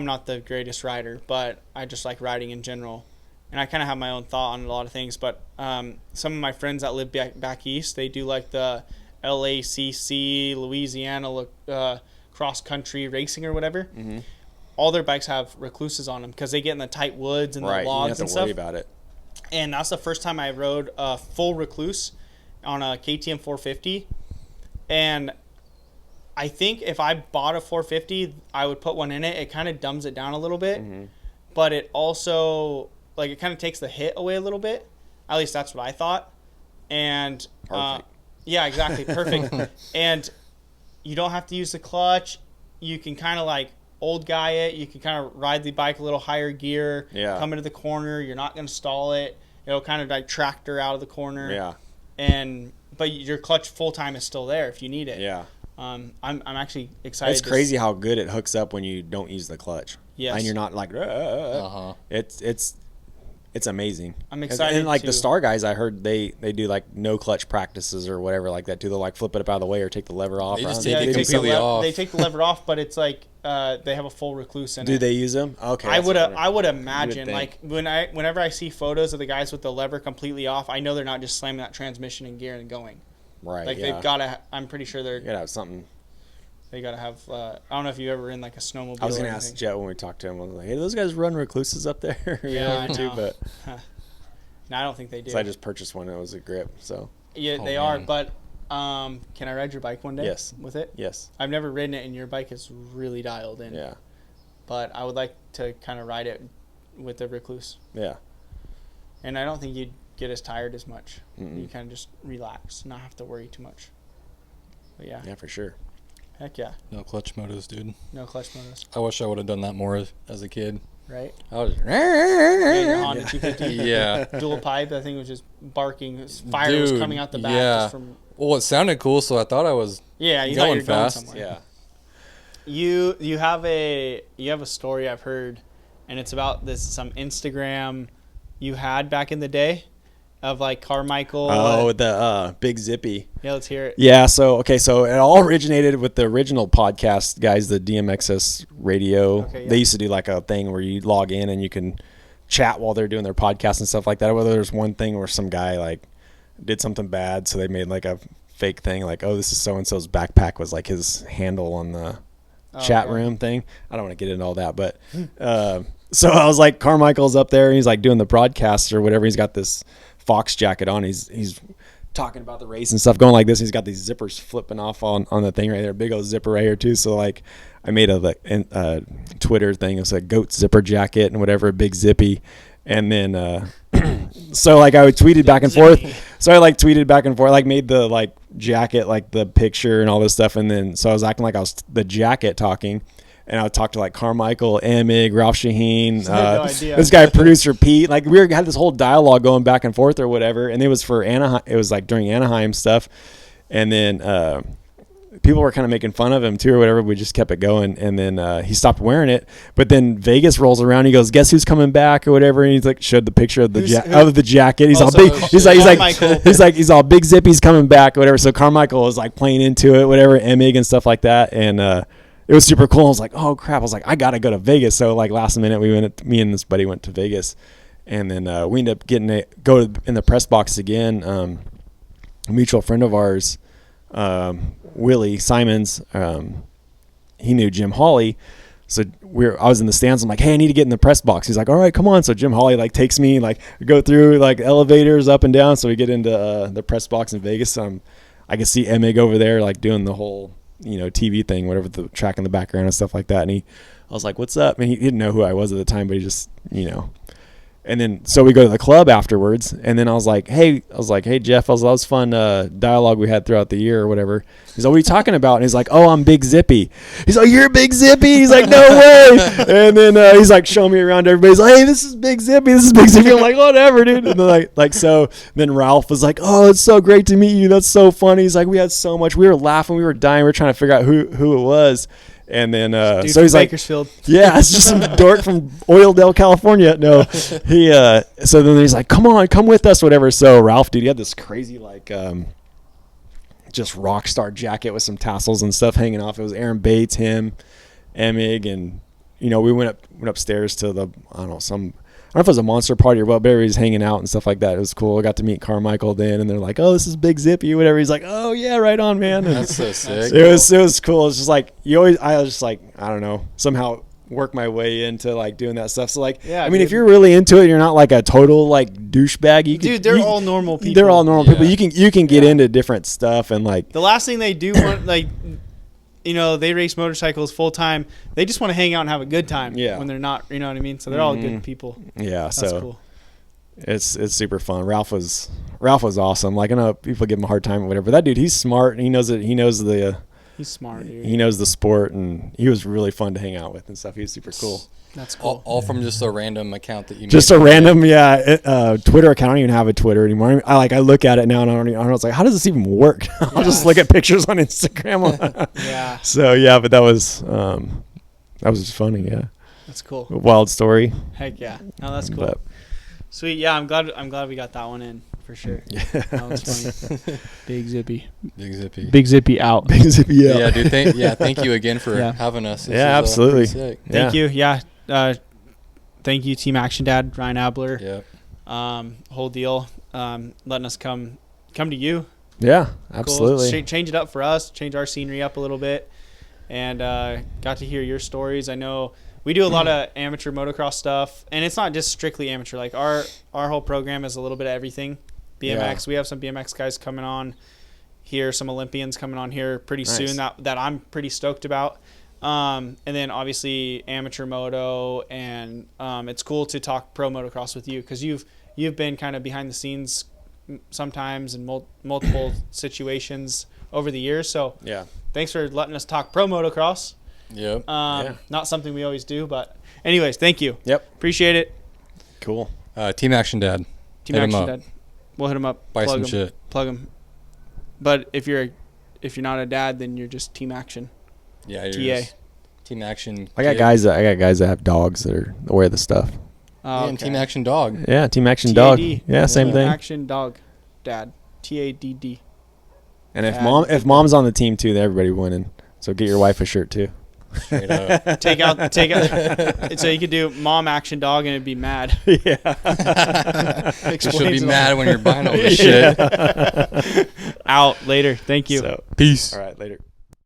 A: not the greatest rider, but I just like riding in general. And I kind of have my own thought on a lot of things, but some of my friends that live back east, they do like the LACC, Louisiana cross-country racing or whatever.
C: Mm-hmm.
A: All their bikes have Recluses on them because they get in the tight woods and the logs and stuff.
C: You don't have to worry about it.
A: And that's the first time I rode a full Recluse on a KTM 450. And I think if I bought a 450, I would put one in it. It kind of dumbs it down a little bit,
C: mm-hmm.
A: but it also... like it kind of takes the hit away a little bit. At least that's what I thought. And
C: perfect.
A: Yeah, exactly. Perfect. And you don't have to use the clutch. You can kind of like old guy it. You can kind of ride the bike a little higher gear.
C: Yeah.
A: Come into the corner. You're not going to stall it. It'll kind of like tractor out of the corner.
C: Yeah.
A: But your clutch full time is still there if you need it.
C: Yeah.
A: I'm actually excited.
C: It's crazy how good it hooks up when you don't use the clutch.
A: Yes.
C: And you're not like It's amazing.
A: I'm excited.
C: And like the Star guys, I heard they do like no clutch practices or whatever like that too. They'll like flip it up out of the way or take the lever off.
B: They just take it completely off.
A: They take the lever off, but it's like they have a full Recluse in it.
C: Do they use them? Okay.
A: I would imagine like whenever I see photos of the guys with the lever completely off, I know they're not just slamming that transmission in gear and going.
C: Right.
A: Like they've got to. I'm pretty sure they're.
C: You gotta have something.
A: They gotta have. I don't know if you ever in like a snowmobile.
C: I was gonna ask Jet when we talked to him. I was like, "Hey, do those guys run Recluses up there?"
A: Yeah, I
C: too,
A: know.
C: But
A: no, I don't think they do.
C: So I just purchased one. It was a grip. So
A: yeah, they are. But can I ride your bike one day?
C: Yes.
A: With it?
C: Yes.
A: I've never ridden it, and your bike is really dialed in.
C: Yeah.
A: But I would like to kind of ride it with the Recluse.
C: Yeah.
A: And I don't think you'd get as tired as much.
C: Mm-mm.
A: You kind of just relax, not have to worry too much. But yeah.
C: Yeah, for sure.
A: Heck yeah.
B: No clutch motos, dude.
A: No clutch motos.
B: I wish I would have done that more as a kid.
A: Right?
B: I was.
A: Yeah, your Honda 250.
B: Yeah.
A: Dual pipe. That thing was just barking. Fire was coming out the back.
B: Yeah.
A: Just from,
B: Well, it sounded cool, so I thought I was.
A: yeah, you
B: Going
A: thought you were
B: fast.
A: going somewhere.
C: Yeah.
A: You have a story I've heard, and it's about some Instagram you had back in the day of like Carmichael.
C: Oh, the Big Zippy.
A: Yeah, let's hear it.
C: Yeah, so it all originated with the original podcast guys, the DMXS radio.
A: Okay, yeah.
C: They used to do like a thing where you log in and you can chat while they're doing their podcast and stuff like that. Whether there's one thing where some guy like did something bad, so they made like a fake thing like, oh, this is so and so's backpack was like his handle on the chat room thing. I don't want to get into all that, but so I was like, Carmichael's up there and he's like doing the broadcast or whatever. He's got this Fox jacket on. He's talking about the race and stuff, going like this. He's got these zippers flipping off on the thing right there, big old zipper right here too. So like, I made a Twitter thing. It was a goat zipper jacket and whatever, Big Zippy, and then so like I would tweeted back and forth. So I like tweeted back and forth, like made the like jacket like the picture and all this stuff, and then so I was acting like I was the jacket talking. And I would talk to like Carmichael, Emig, Ralph Shaheen,
A: no idea.
C: this guy, producer Pete. Like had this whole dialogue going back and forth or whatever. And it was for Anaheim. It was like during Anaheim stuff. And then people were kind of making fun of him too or whatever. We just kept it going. And then he stopped wearing it. But then Vegas rolls around. He goes, "Guess who's coming back?" or whatever. And he's like showed the picture of the jacket. He's all big. He's he's all Big Zippy's coming back or whatever. So Carmichael was like playing into it, whatever, Emig and stuff like that. And it was super cool. I was like, oh crap. I was like, I got to go to Vegas. So like last minute me and this buddy went to Vegas, and then we ended up getting in the press box again. A mutual friend of ours, Willie Simons, he knew Jim Hawley. So I was in the stands. I'm like, hey, I need to get in the press box. He's like, all right, come on. So Jim Hawley like takes me, like go through like elevators up and down. So we get into the press box in Vegas. I can see Emig over there like doing the whole, TV thing, whatever, the track in the background and stuff like that. And I was like, what's up? And he didn't know who I was at the time, but he just, and then, so we go to the club afterwards. And then I was like, hey, Jeff, that was fun dialogue we had throughout the year or whatever. He's like, what are you talking about? And he's like, oh, I'm Big Zippy. He's like, you're Big Zippy? He's like, no way. And then he's like showing me around. Everybody's like, hey, this is Big Zippy. This is Big Zippy. I'm like, whatever, dude. And then so then Ralph was like, oh, it's so great to meet you. That's so funny. He's like, we had so much. We were laughing. We were dying. We were trying to figure out who it was. And then so he's like,
A: Bakersfield.
C: yeah, it's just some dork from Oildale, California. No, he so then he's like, come on, come with us, whatever. So Ralph, dude, he had this crazy like just rock star jacket with some tassels and stuff hanging off. It was Aaron Bates, him, Emig, and we went upstairs to the I don't know if it was a monster party or what, but everybody's hanging out and stuff like that. It was cool. I got to meet Carmichael then, and they're like, oh, this is Big Zippy, whatever. He's like, oh yeah, right on, man. And
B: That's so sick.
C: It was cool. It's just like I was just like, I don't know, somehow work my way into like doing that stuff. So like, yeah, I mean, if you're really into it, you're not like a total like douchebag.
A: They're all normal people.
C: They're all normal people. You can get into different stuff and like
A: the last thing they do want like. They race motorcycles full time. They just want to hang out and have a good time.
C: Yeah.
A: When they're not, you know what I mean. So they're all good people.
C: Yeah.
A: That's
C: so
A: cool.
C: It's super fun. Ralph was awesome. Like I know people give him a hard time or whatever. But that dude, he's smart and he knows it.
A: He's smart, dude.
C: He knows the sport and he was really fun to hang out with and stuff. He was super cool.
A: That's cool.
B: All from just a random account that you
C: just
B: made.
C: A random Twitter account. I don't even have a Twitter anymore. I look at it now and I don't know. It's like, how does this even work? I'll just look at pictures on Instagram.
A: Yeah.
C: So yeah, but that was just funny. Yeah.
A: That's cool.
C: A wild story.
A: Heck yeah. No, that's cool. But, sweet. Yeah, I'm glad we got that one in for sure.
C: Yeah.
A: That was funny. Big Zippy.
B: Big
A: Zippy out.
C: Big Zippy out.
B: Yeah, dude. Thank you again for having us.
C: Yeah, absolutely.
A: Thank you. Yeah. Thank you, Team Action Dad, Ryan Abler.
B: Yep.
A: Whole deal. Letting us come to you.
C: Yeah, absolutely.
A: Cool. Change it up for us. Change our scenery up a little bit, and got to hear your stories. I know we do a lot of amateur motocross stuff, and it's not just strictly amateur. Like our whole program is a little bit of everything. BMX. Yeah. We have some BMX guys coming on here. Some Olympians coming on here pretty soon. That I'm pretty stoked about. And then obviously amateur moto, and it's cool to talk pro motocross with you because you've been kind of behind the scenes sometimes in multiple situations over the years. So
C: Yeah.
A: thanks for letting us talk pro motocross.
B: Yep.
A: Not something we always do, but anyways, thank you.
C: Yep.
A: Appreciate it.
C: Cool.
B: Team Action Dad.
A: Team
B: Hit 'em
A: Action
B: up.
A: Dad. We'll hit him up.
B: Buy
A: plug
B: some
A: 'em,
B: shit.
A: Plug him. But if you're not a dad, then you're just Team Action.
B: Yeah, you're
A: TA.
B: just Team Action.
C: I got
B: kid.
C: guys that have dogs that are aware of the stuff.
A: Oh,
B: And Team Action Dog.
C: Yeah, Team Action
A: TAD.
C: Dog. Yeah, same
A: Team
C: thing.
A: Action Dog. Dad. TADD.
C: And if
A: Dad.
C: if mom's on the team too, then everybody winning. So get your wife a shirt too.
B: Straight up.
A: Take out. So you could do Mom Action Dog and it'd be mad.
C: Yeah.
B: She'll be mad when you're buying all this shit.
A: Out later. Thank you.
C: So,
B: Peace.
C: all right, later.